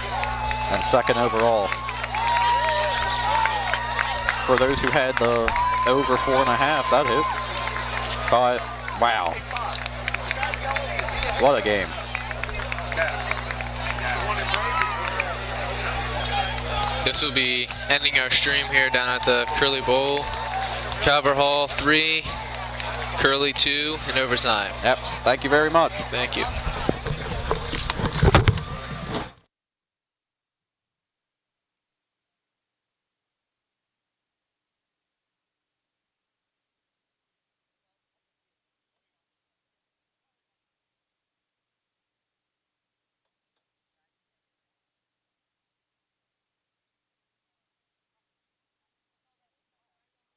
and second overall. For those who had the over 4.5, that hit. But wow, what a game. This will be ending our stream here down at the Curley Bowl. Calvert Hall 3, Curley 2 in overtime. Yep. Thank you very much. Thank you.